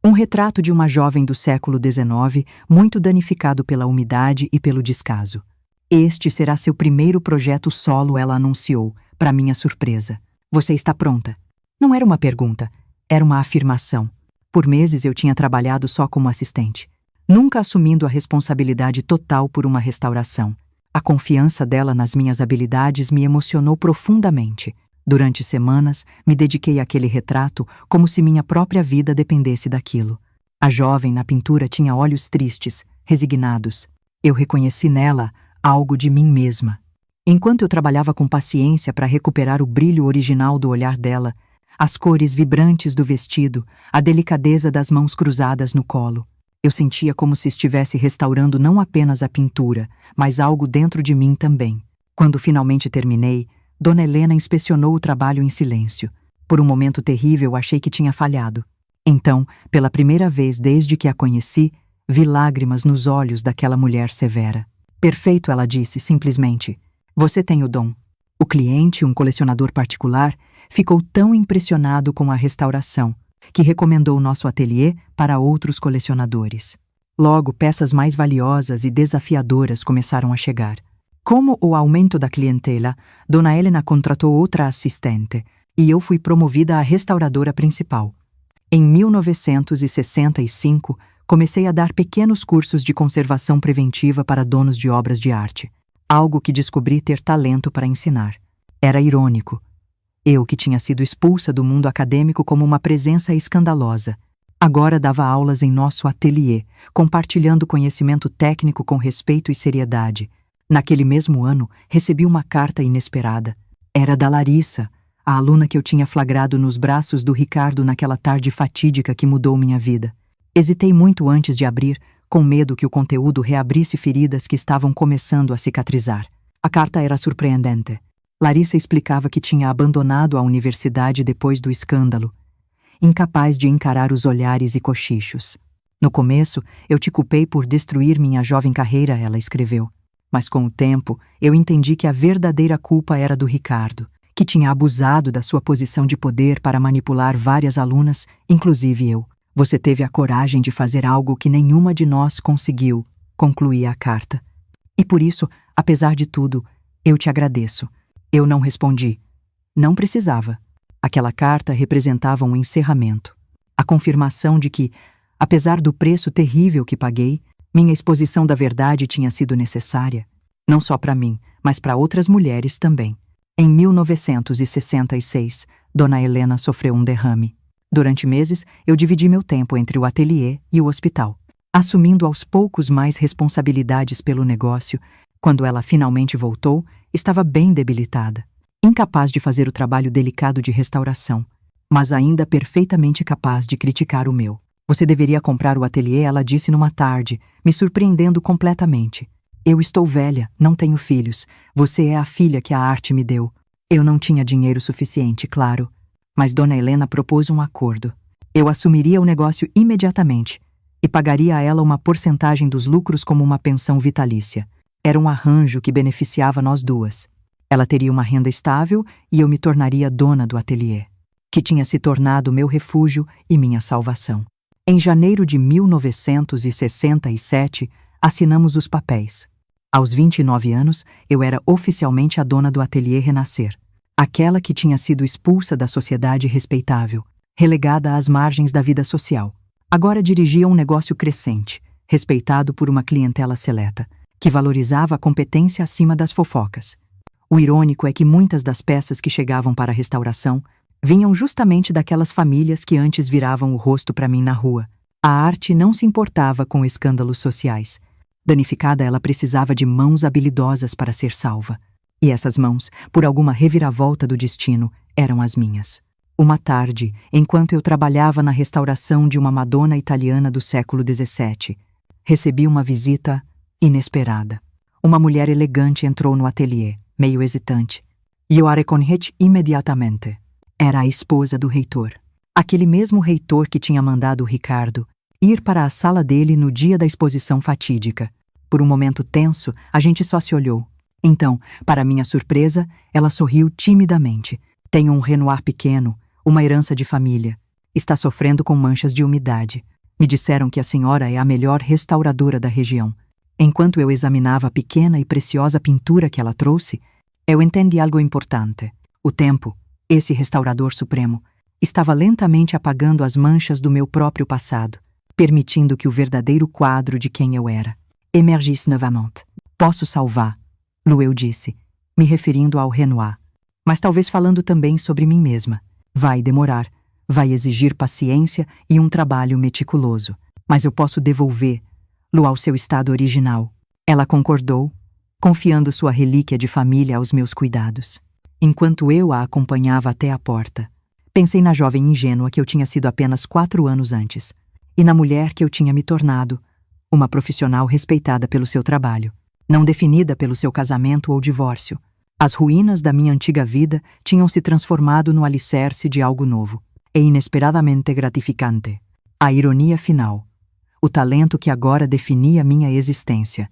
Um retrato de uma jovem do século XIX, muito danificado pela umidade e pelo descaso. Este será seu primeiro projeto solo, ela anunciou, para minha surpresa. Você está pronta? Não era uma pergunta, era uma afirmação. Por meses eu tinha trabalhado só como assistente, nunca assumindo a responsabilidade total por uma restauração. A confiança dela nas minhas habilidades me emocionou profundamente. Durante semanas, me dediquei àquele retrato como se minha própria vida dependesse daquilo. A jovem na pintura tinha olhos tristes, resignados. Eu reconheci nela algo de mim mesma. Enquanto eu trabalhava com paciência para recuperar o brilho original do olhar dela, as cores vibrantes do vestido, a delicadeza das mãos cruzadas no colo, eu sentia como se estivesse restaurando não apenas a pintura, mas algo dentro de mim também. Quando finalmente terminei, Dona Helena inspecionou o trabalho em silêncio. Por um momento terrível, achei que tinha falhado. Então, pela primeira vez desde que a conheci, vi lágrimas nos olhos daquela mulher severa. Perfeito, ela disse, simplesmente. Você tem o dom. O cliente, um colecionador particular, ficou tão impressionado com a restauração que recomendou nosso ateliê para outros colecionadores. Logo, peças mais valiosas e desafiadoras começaram a chegar. Como o aumento da clientela, Dona Helena contratou outra assistente e eu fui promovida a restauradora principal. Em 1965, comecei a dar pequenos cursos de conservação preventiva para donos de obras de arte, algo que descobri ter talento para ensinar. Era irônico. Eu, que tinha sido expulsa do mundo acadêmico como uma presença escandalosa, agora dava aulas em nosso ateliê, compartilhando conhecimento técnico com respeito e seriedade. Naquele mesmo ano, recebi uma carta inesperada. Era da Larissa, a aluna que eu tinha flagrado nos braços do Ricardo naquela tarde fatídica que mudou minha vida. Hesitei muito antes de abrir, com medo que o conteúdo reabrisse feridas que estavam começando a cicatrizar. A carta era surpreendente. Larissa explicava que tinha abandonado a universidade depois do escândalo, incapaz de encarar os olhares e cochichos. No começo, eu te culpei por destruir minha jovem carreira, ela escreveu. Mas com o tempo, eu entendi que a verdadeira culpa era do Ricardo, que tinha abusado da sua posição de poder para manipular várias alunas, inclusive eu. Você teve a coragem de fazer algo que nenhuma de nós conseguiu, concluía a carta. E por isso, apesar de tudo, eu te agradeço. Eu não respondi. Não precisava. Aquela carta representava um encerramento. A confirmação de que, apesar do preço terrível que paguei, minha exposição da verdade tinha sido necessária, não só para mim, mas para outras mulheres também. Em 1966, Dona Helena sofreu um derrame. Durante meses, eu dividi meu tempo entre o ateliê e o hospital, assumindo aos poucos mais responsabilidades pelo negócio. Quando ela finalmente voltou, estava bem debilitada, incapaz de fazer o trabalho delicado de restauração, mas ainda perfeitamente capaz de criticar o meu. Você deveria comprar o ateliê, ela disse numa tarde, me surpreendendo completamente. Eu estou velha, não tenho filhos. Você é a filha que a arte me deu. Eu não tinha dinheiro suficiente, claro. Mas Dona Helena propôs um acordo. Eu assumiria o negócio imediatamente e pagaria a ela uma porcentagem dos lucros como uma pensão vitalícia. Era um arranjo que beneficiava nós duas. Ela teria uma renda estável e eu me tornaria dona do ateliê, que tinha se tornado meu refúgio e minha salvação. Em janeiro de 1967, assinamos os papéis. Aos 29 anos, eu era oficialmente a dona do ateliê Renascer, aquela que tinha sido expulsa da sociedade respeitável, relegada às margens da vida social. Agora dirigia um negócio crescente, respeitado por uma clientela seleta, que valorizava a competência acima das fofocas. O irônico é que muitas das peças que chegavam para a restauração vinham justamente daquelas famílias que antes viravam o rosto para mim na rua. A arte não se importava com escândalos sociais. Danificada, ela precisava de mãos habilidosas para ser salva. E essas mãos, por alguma reviravolta do destino, eram as minhas. Uma tarde, enquanto eu trabalhava na restauração de uma Madonna italiana do século XVII, recebi uma visita inesperada. Uma mulher elegante entrou no ateliê, meio hesitante. E eu a reconheci imediatamente. Era a esposa do reitor. Aquele mesmo reitor que tinha mandado o Ricardo ir para a sala dele no dia da exposição fatídica. Por um momento tenso, a gente só se olhou. Então, para minha surpresa, ela sorriu timidamente. Tenho um Renoir pequeno, uma herança de família. Está sofrendo com manchas de umidade. Me disseram que a senhora é a melhor restauradora da região. Enquanto eu examinava a pequena e preciosa pintura que ela trouxe, eu entendi algo importante. O tempo, esse restaurador supremo, estava lentamente apagando as manchas do meu próprio passado, permitindo que o verdadeiro quadro de quem eu era emergisse novamente. Posso salvar, Lu, eu disse, me referindo ao Renoir, mas talvez falando também sobre mim mesma. Vai demorar, vai exigir paciência e um trabalho meticuloso, mas eu posso devolver-lo ao seu estado original. Ela concordou, confiando sua relíquia de família aos meus cuidados. Enquanto eu a acompanhava até a porta, pensei na jovem ingênua que eu tinha sido apenas 4 anos antes, e na mulher que eu tinha me tornado, uma profissional respeitada pelo seu trabalho, não definida pelo seu casamento ou divórcio. As ruínas da minha antiga vida tinham se transformado no alicerce de algo novo e inesperadamente gratificante. A ironia final, o talento que agora definia minha existência,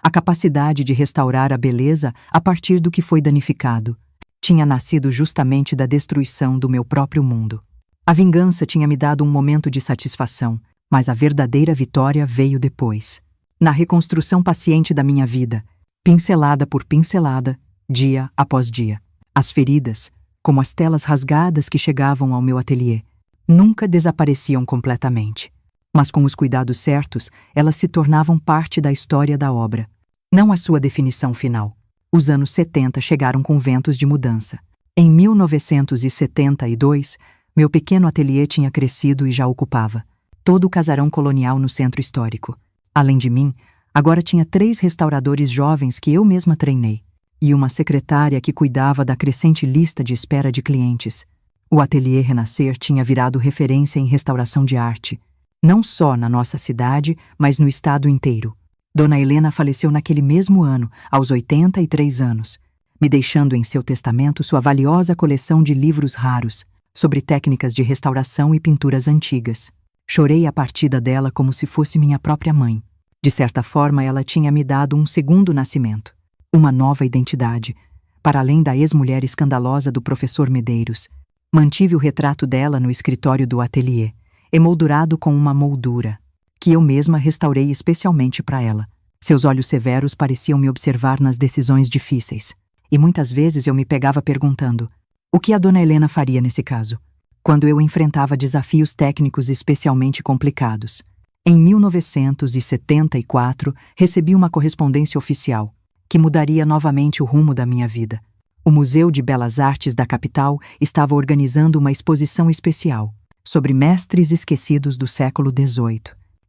a capacidade de restaurar a beleza a partir do que foi danificado, tinha nascido justamente da destruição do meu próprio mundo. A vingança tinha me dado um momento de satisfação, mas a verdadeira vitória veio depois. Na reconstrução paciente da minha vida, pincelada por pincelada, dia após dia. As feridas, como as telas rasgadas que chegavam ao meu ateliê, nunca desapareciam completamente. Mas com os cuidados certos, elas se tornavam parte da história da obra, não a sua definição final. Os anos 70 chegaram com ventos de mudança. Em 1972, meu pequeno ateliê tinha crescido e já ocupava todo o casarão colonial no centro histórico. Além de mim, agora tinha 3 restauradores jovens que eu mesma treinei, e uma secretária que cuidava da crescente lista de espera de clientes. O Ateliê Renascer tinha virado referência em restauração de arte, não só na nossa cidade, mas no estado inteiro. Dona Helena faleceu naquele mesmo ano, aos 83 anos, me deixando em seu testamento sua valiosa coleção de livros raros sobre técnicas de restauração e pinturas antigas. Chorei a partida dela como se fosse minha própria mãe. De certa forma, ela tinha me dado um segundo nascimento, uma nova identidade, para além da ex-mulher escandalosa do professor Medeiros. Mantive o retrato dela no escritório do ateliê, emoldurado com uma moldura, que eu mesma restaurei especialmente para ela. Seus olhos severos pareciam me observar nas decisões difíceis, e muitas vezes eu me pegava perguntando: o que a Dona Helena faria nesse caso? Quando eu enfrentava desafios técnicos especialmente complicados. Em 1974, recebi uma correspondência oficial, que mudaria novamente o rumo da minha vida. O Museu de Belas Artes da capital estava organizando uma exposição especial sobre mestres esquecidos do século XVIII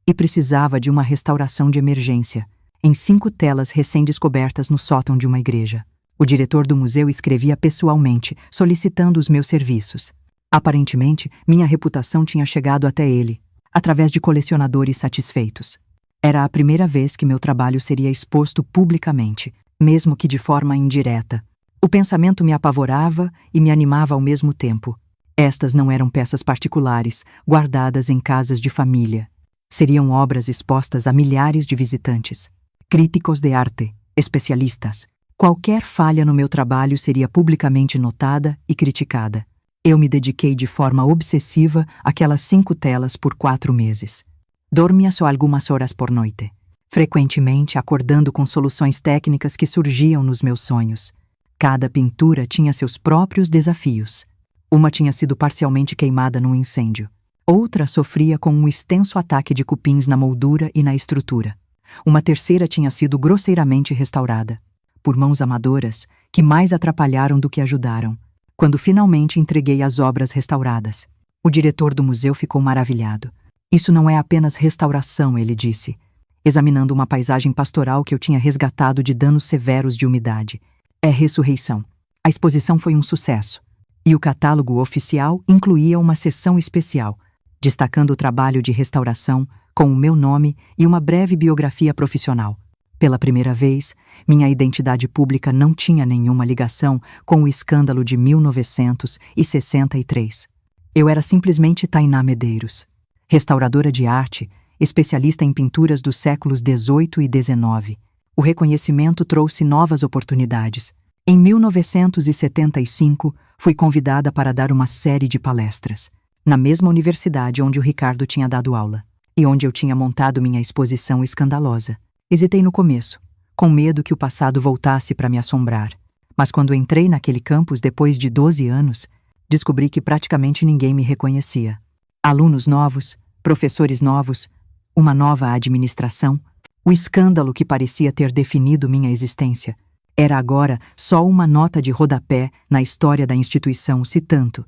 e precisava de uma restauração de emergência, em 5 telas recém-descobertas no sótão de uma igreja. O diretor do museu escrevia pessoalmente, solicitando os meus serviços. Aparentemente, minha reputação tinha chegado até ele, através de colecionadores satisfeitos. Era a primeira vez que meu trabalho seria exposto publicamente, mesmo que de forma indireta. O pensamento me apavorava e me animava ao mesmo tempo. Estas não eram peças particulares, guardadas em casas de família. Seriam obras expostas a milhares de visitantes, críticos de arte, especialistas. Qualquer falha no meu trabalho seria publicamente notada e criticada. Eu me dediquei de forma obsessiva àquelas 5 telas por 4 meses. Dormia só algumas horas por noite, frequentemente acordando com soluções técnicas que surgiam nos meus sonhos. Cada pintura tinha seus próprios desafios. Uma tinha sido parcialmente queimada num incêndio. Outra sofria com um extenso ataque de cupins na moldura e na estrutura. Uma terceira tinha sido grosseiramente restaurada, por mãos amadoras que mais atrapalharam do que ajudaram. Quando finalmente entreguei as obras restauradas, o diretor do museu ficou maravilhado. Isso não é apenas restauração, ele disse, examinando uma paisagem pastoral que eu tinha resgatado de danos severos de umidade. É ressurreição. A exposição foi um sucesso, e o catálogo oficial incluía uma seção especial, destacando o trabalho de restauração com o meu nome e uma breve biografia profissional. Pela primeira vez, minha identidade pública não tinha nenhuma ligação com o escândalo de 1963. Eu era simplesmente Tainá Medeiros, restauradora de arte, especialista em pinturas dos séculos XVIII e XIX. O reconhecimento trouxe novas oportunidades. Em 1975, fui convidada para dar uma série de palestras, na mesma universidade onde o Ricardo tinha dado aula, e onde eu tinha montado minha exposição escandalosa. Hesitei no começo, com medo que o passado voltasse para me assombrar. Mas quando entrei naquele campus depois de 12 anos, descobri que praticamente ninguém me reconhecia. Alunos novos, professores novos, uma nova administração, o escândalo que parecia ter definido minha existência. Era agora só uma nota de rodapé na história da instituição, se tanto.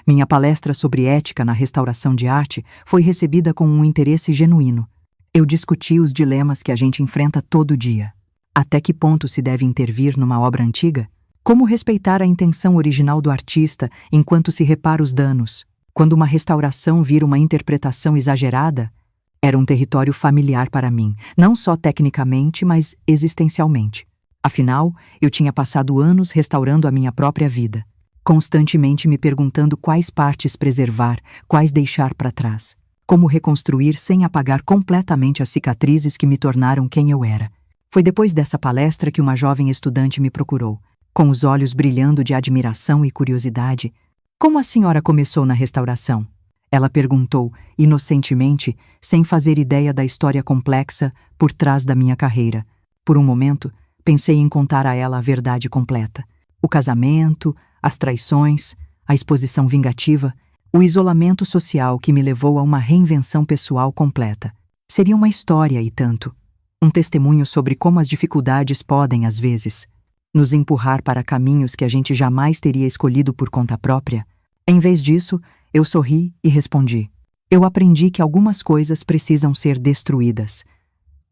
Minha palestra sobre ética na restauração de arte foi recebida com um interesse genuíno. Eu discuti os dilemas que a gente enfrenta todo dia. Até que ponto se deve intervir numa obra antiga? Como respeitar a intenção original do artista enquanto se repara os danos? Quando uma restauração vira uma interpretação exagerada? Era um território familiar para mim, não só tecnicamente, mas existencialmente. Afinal, eu tinha passado anos restaurando a minha própria vida, constantemente me perguntando quais partes preservar, quais deixar para trás, como reconstruir sem apagar completamente as cicatrizes que me tornaram quem eu era. Foi depois dessa palestra que uma jovem estudante me procurou, com os olhos brilhando de admiração e curiosidade. Como a senhora começou na restauração? Ela perguntou, inocentemente, sem fazer ideia da história complexa por trás da minha carreira. Por um momento, pensei em contar a ela a verdade completa. O casamento, as traições, a exposição vingativa, o isolamento social que me levou a uma reinvenção pessoal completa. Seria uma história e tanto. Um testemunho sobre como as dificuldades podem, às vezes, nos empurrar para caminhos que a gente jamais teria escolhido por conta própria. Em vez disso, eu sorri e respondi: eu aprendi que algumas coisas precisam ser destruídas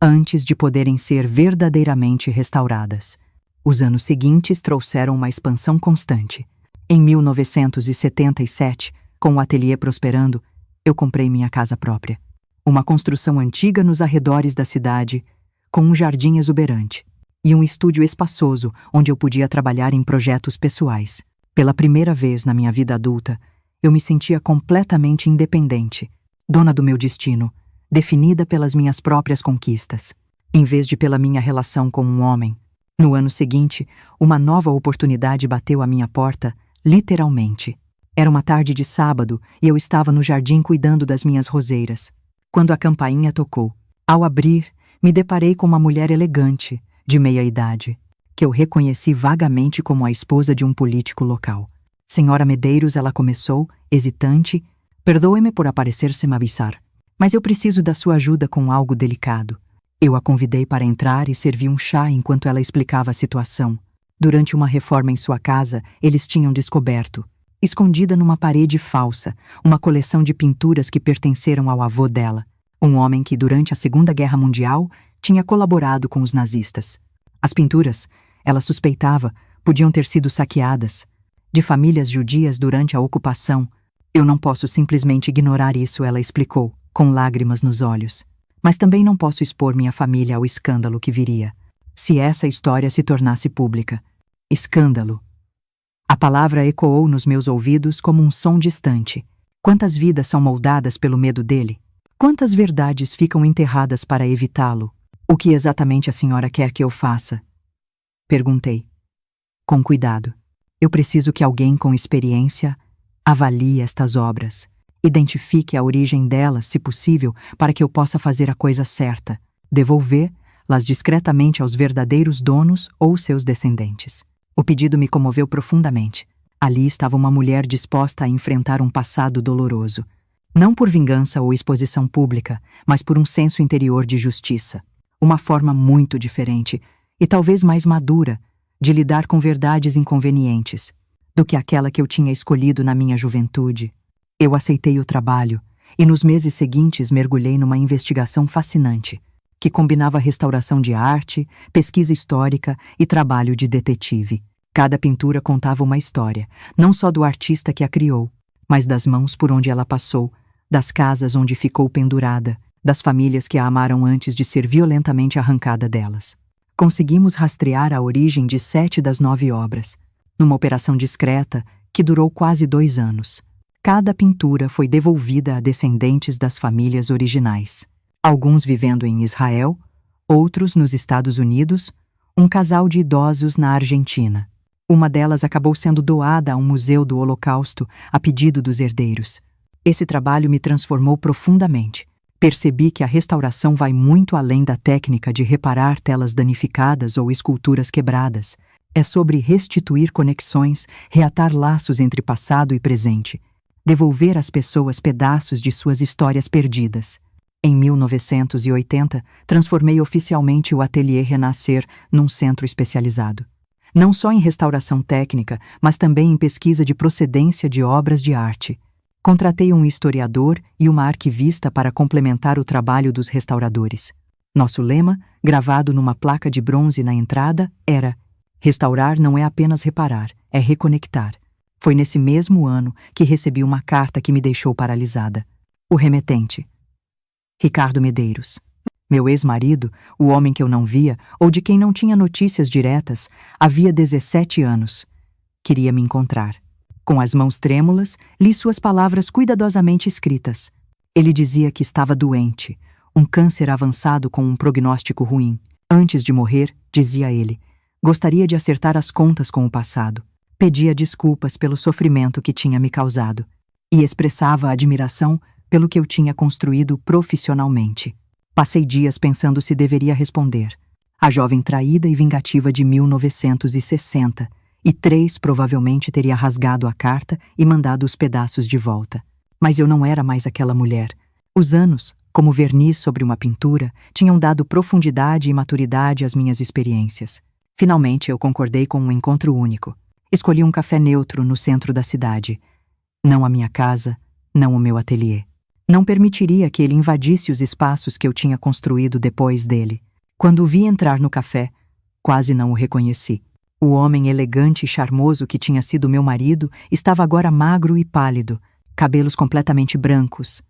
antes de poderem ser verdadeiramente restauradas. Os anos seguintes trouxeram uma expansão constante. Em 1977, com o ateliê prosperando, eu comprei minha casa própria. Uma construção antiga nos arredores da cidade, com um jardim exuberante e um estúdio espaçoso onde eu podia trabalhar em projetos pessoais. Pela primeira vez na minha vida adulta, eu me sentia completamente independente, dona do meu destino, definida pelas minhas próprias conquistas, em vez de pela minha relação com um homem. No ano seguinte, uma nova oportunidade bateu à minha porta, literalmente. Era uma tarde de sábado e eu estava no jardim cuidando das minhas roseiras, quando a campainha tocou. Ao abrir, me deparei com uma mulher elegante, de meia-idade, que eu reconheci vagamente como a esposa de um político local. Senhora Medeiros, ela começou, hesitante. Perdoe-me por aparecer sem me avisar, mas eu preciso da sua ajuda com algo delicado. Eu a convidei para entrar e servi um chá enquanto ela explicava a situação. Durante uma reforma em sua casa, eles tinham descoberto, escondida numa parede falsa, uma coleção de pinturas que pertenceram ao avô dela, um homem que, durante a Segunda Guerra Mundial, tinha colaborado com os nazistas. As pinturas, ela suspeitava, podiam ter sido saqueadas, de famílias judias durante a ocupação. Eu não posso simplesmente ignorar isso, ela explicou, com lágrimas nos olhos. Mas também não posso expor minha família ao escândalo que viria, se essa história se tornasse pública. Escândalo. A palavra ecoou nos meus ouvidos como um som distante. Quantas vidas são moldadas pelo medo dele? Quantas verdades ficam enterradas para evitá-lo? O que exatamente a senhora quer que eu faça? Perguntei. Com cuidado. Eu preciso que alguém com experiência avalie estas obras. Identifique a origem delas, se possível, para que eu possa fazer a coisa certa. Devolver-las discretamente aos verdadeiros donos ou seus descendentes. O pedido me comoveu profundamente. Ali estava uma mulher disposta a enfrentar um passado doloroso. Não por vingança ou exposição pública, mas por um senso interior de justiça. Uma forma muito diferente, e talvez mais madura, de lidar com verdades inconvenientes, do que aquela que eu tinha escolhido na minha juventude. Eu aceitei o trabalho, e nos meses seguintes mergulhei numa investigação fascinante, que combinava restauração de arte, pesquisa histórica e trabalho de detetive. Cada pintura contava uma história, não só do artista que a criou, mas das mãos por onde ela passou, das casas onde ficou pendurada, das famílias que a amaram antes de ser violentamente arrancada delas. Conseguimos rastrear a origem de 7 das 9 obras, numa operação discreta que durou quase 2 anos. Cada pintura foi devolvida a descendentes das famílias originais. Alguns vivendo em Israel, outros nos Estados Unidos, um casal de idosos na Argentina. Uma delas acabou sendo doada a um museu do Holocausto a pedido dos herdeiros. Esse trabalho me transformou profundamente. Percebi que a restauração vai muito além da técnica de reparar telas danificadas ou esculturas quebradas. É sobre restituir conexões, reatar laços entre passado e presente, devolver às pessoas pedaços de suas histórias perdidas. Em 1980, transformei oficialmente o Ateliê Renascer num centro especializado. não só em restauração técnica, mas também em pesquisa de procedência de obras de arte. Contratei um historiador e uma arquivista para complementar o trabalho dos restauradores. Nosso lema, gravado numa placa de bronze na entrada, era: restaurar não é apenas reparar, é reconectar. Foi nesse mesmo ano que recebi uma carta que me deixou paralisada. O remetente: Ricardo Medeiros. Meu ex-marido, o homem que eu não via ou de quem não tinha notícias diretas, havia 17 anos. Queria me encontrar. Com as mãos trêmulas, li suas palavras cuidadosamente escritas. Ele dizia que estava doente, um câncer avançado com um prognóstico ruim. Antes de morrer, dizia ele, gostaria de acertar as contas com o passado. Pedia desculpas pelo sofrimento que tinha me causado e expressava admiração pelo que eu tinha construído profissionalmente. Passei dias pensando se deveria responder. A jovem traída e vingativa de 1960, e 3 provavelmente teria rasgado a carta e mandado os pedaços de volta. Mas eu não era mais aquela mulher. Os anos, como verniz sobre uma pintura, tinham dado profundidade e maturidade às minhas experiências. Finalmente eu concordei com um encontro único. Escolhi um café neutro no centro da cidade. Não a minha casa, não o meu ateliê. Não permitiria que ele invadisse os espaços que eu tinha construído depois dele. Quando o vi entrar no café, quase não o reconheci. O homem elegante e charmoso que tinha sido meu marido estava agora magro e pálido, cabelos completamente brancos,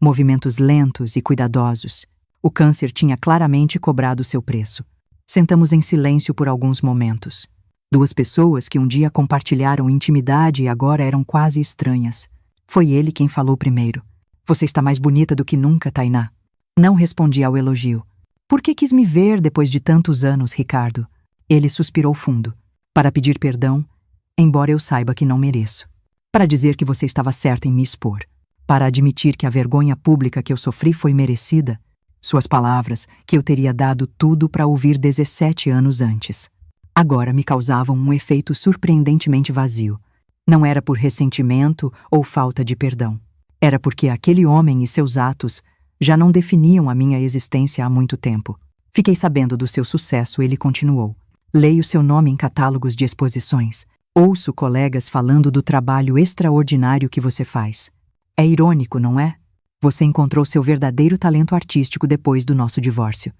movimentos lentos e cuidadosos. O câncer tinha claramente cobrado seu preço. Sentamos em silêncio por alguns momentos. 2 pessoas que um dia compartilharam intimidade e agora eram quase estranhas. Foi ele quem falou primeiro. Você está mais bonita do que nunca, Tainá. Não respondi ao elogio. Por que quis me ver depois de tantos anos, Ricardo? Ele suspirou fundo. Para pedir perdão, embora eu saiba que não mereço. Para dizer que você estava certa em me expor. Para admitir que a vergonha pública que eu sofri foi merecida. Suas palavras, que eu teria dado tudo para ouvir 17 anos antes. Agora me causavam um efeito surpreendentemente vazio. Não era por ressentimento ou falta de perdão. Era porque aquele homem e seus atos já não definiam a minha existência há muito tempo. Fiquei sabendo do seu sucesso, ele continuou. Leio seu nome em catálogos de exposições. Ouço colegas falando do trabalho extraordinário que você faz. É irônico, não é? Você encontrou seu verdadeiro talento artístico depois do nosso divórcio.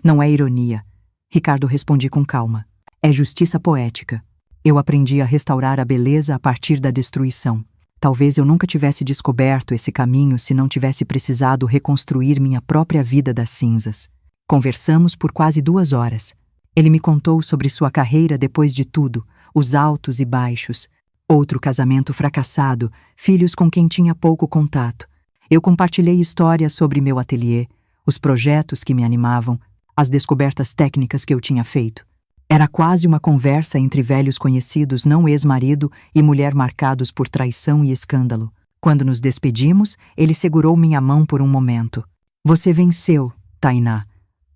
Não é ironia. Ricardo, respondi com calma. É justiça poética. Eu aprendi a restaurar a beleza a partir da destruição. Talvez eu nunca tivesse descoberto esse caminho se não tivesse precisado reconstruir minha própria vida das cinzas. Conversamos por quase 2 horas. Ele me contou sobre sua carreira depois de tudo, os altos e baixos, outro casamento fracassado, filhos com quem tinha pouco contato. Eu compartilhei histórias sobre meu ateliê, os projetos que me animavam, as descobertas técnicas que eu tinha feito. Era quase uma conversa entre velhos conhecidos, não ex-marido e mulher marcados por traição e escândalo. Quando nos despedimos, ele segurou minha mão por um momento. Você venceu, Tainá.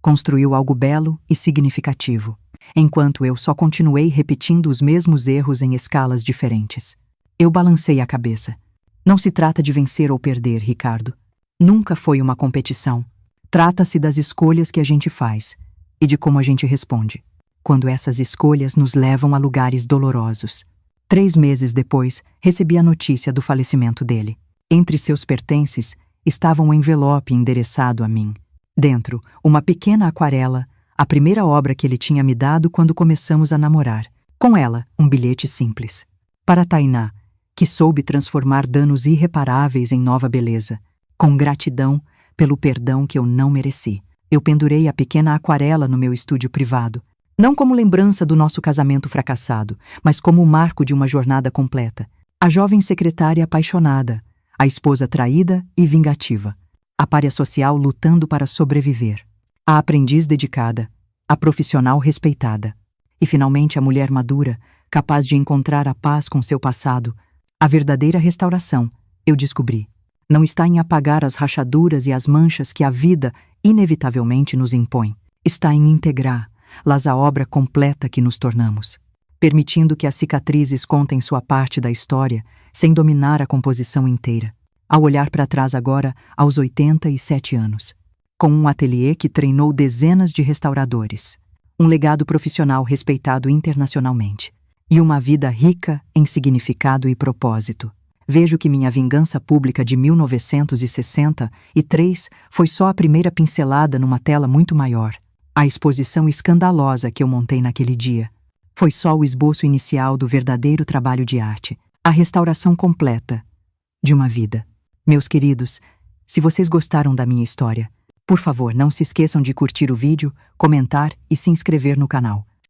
Construiu algo belo e significativo, enquanto eu só continuei repetindo os mesmos erros em escalas diferentes. Eu balancei a cabeça. Não se trata de vencer ou perder, Ricardo. Nunca foi uma competição. Trata-se das escolhas que a gente faz e de como a gente responde, quando essas escolhas nos levam a lugares dolorosos. 3 meses depois, recebi a notícia do falecimento dele. Entre seus pertences estava um envelope endereçado a mim. Dentro, uma pequena aquarela, a primeira obra que ele tinha me dado quando começamos a namorar. Com ela, um bilhete simples. Para Tainá, que soube transformar danos irreparáveis em nova beleza. Com gratidão pelo perdão que eu não mereci. Eu pendurei a pequena aquarela no meu estúdio privado. Não como lembrança do nosso casamento fracassado, mas como o marco de uma jornada completa. A jovem secretária apaixonada, a esposa traída e vingativa. A pária social lutando para sobreviver. A aprendiz dedicada, a profissional respeitada. E finalmente a mulher madura, capaz de encontrar a paz com seu passado. A verdadeira restauração, eu descobri, não está em apagar as rachaduras e as manchas que a vida inevitavelmente nos impõe. Está em integrar-las à obra completa que nos tornamos, permitindo que as cicatrizes contem sua parte da história, sem dominar a composição inteira. Ao olhar para trás agora, aos 87 anos, com um ateliê que treinou dezenas de restauradores, um legado profissional respeitado internacionalmente. E uma vida rica em significado e propósito. Vejo que minha vingança pública de 1963 foi só a primeira pincelada numa tela muito maior. A exposição escandalosa que eu montei naquele dia foi só o esboço inicial do verdadeiro trabalho de arte, a restauração completa de uma vida. Meus queridos, se vocês gostaram da minha história, por favor, não se esqueçam de curtir o vídeo, comentar e se inscrever no canal.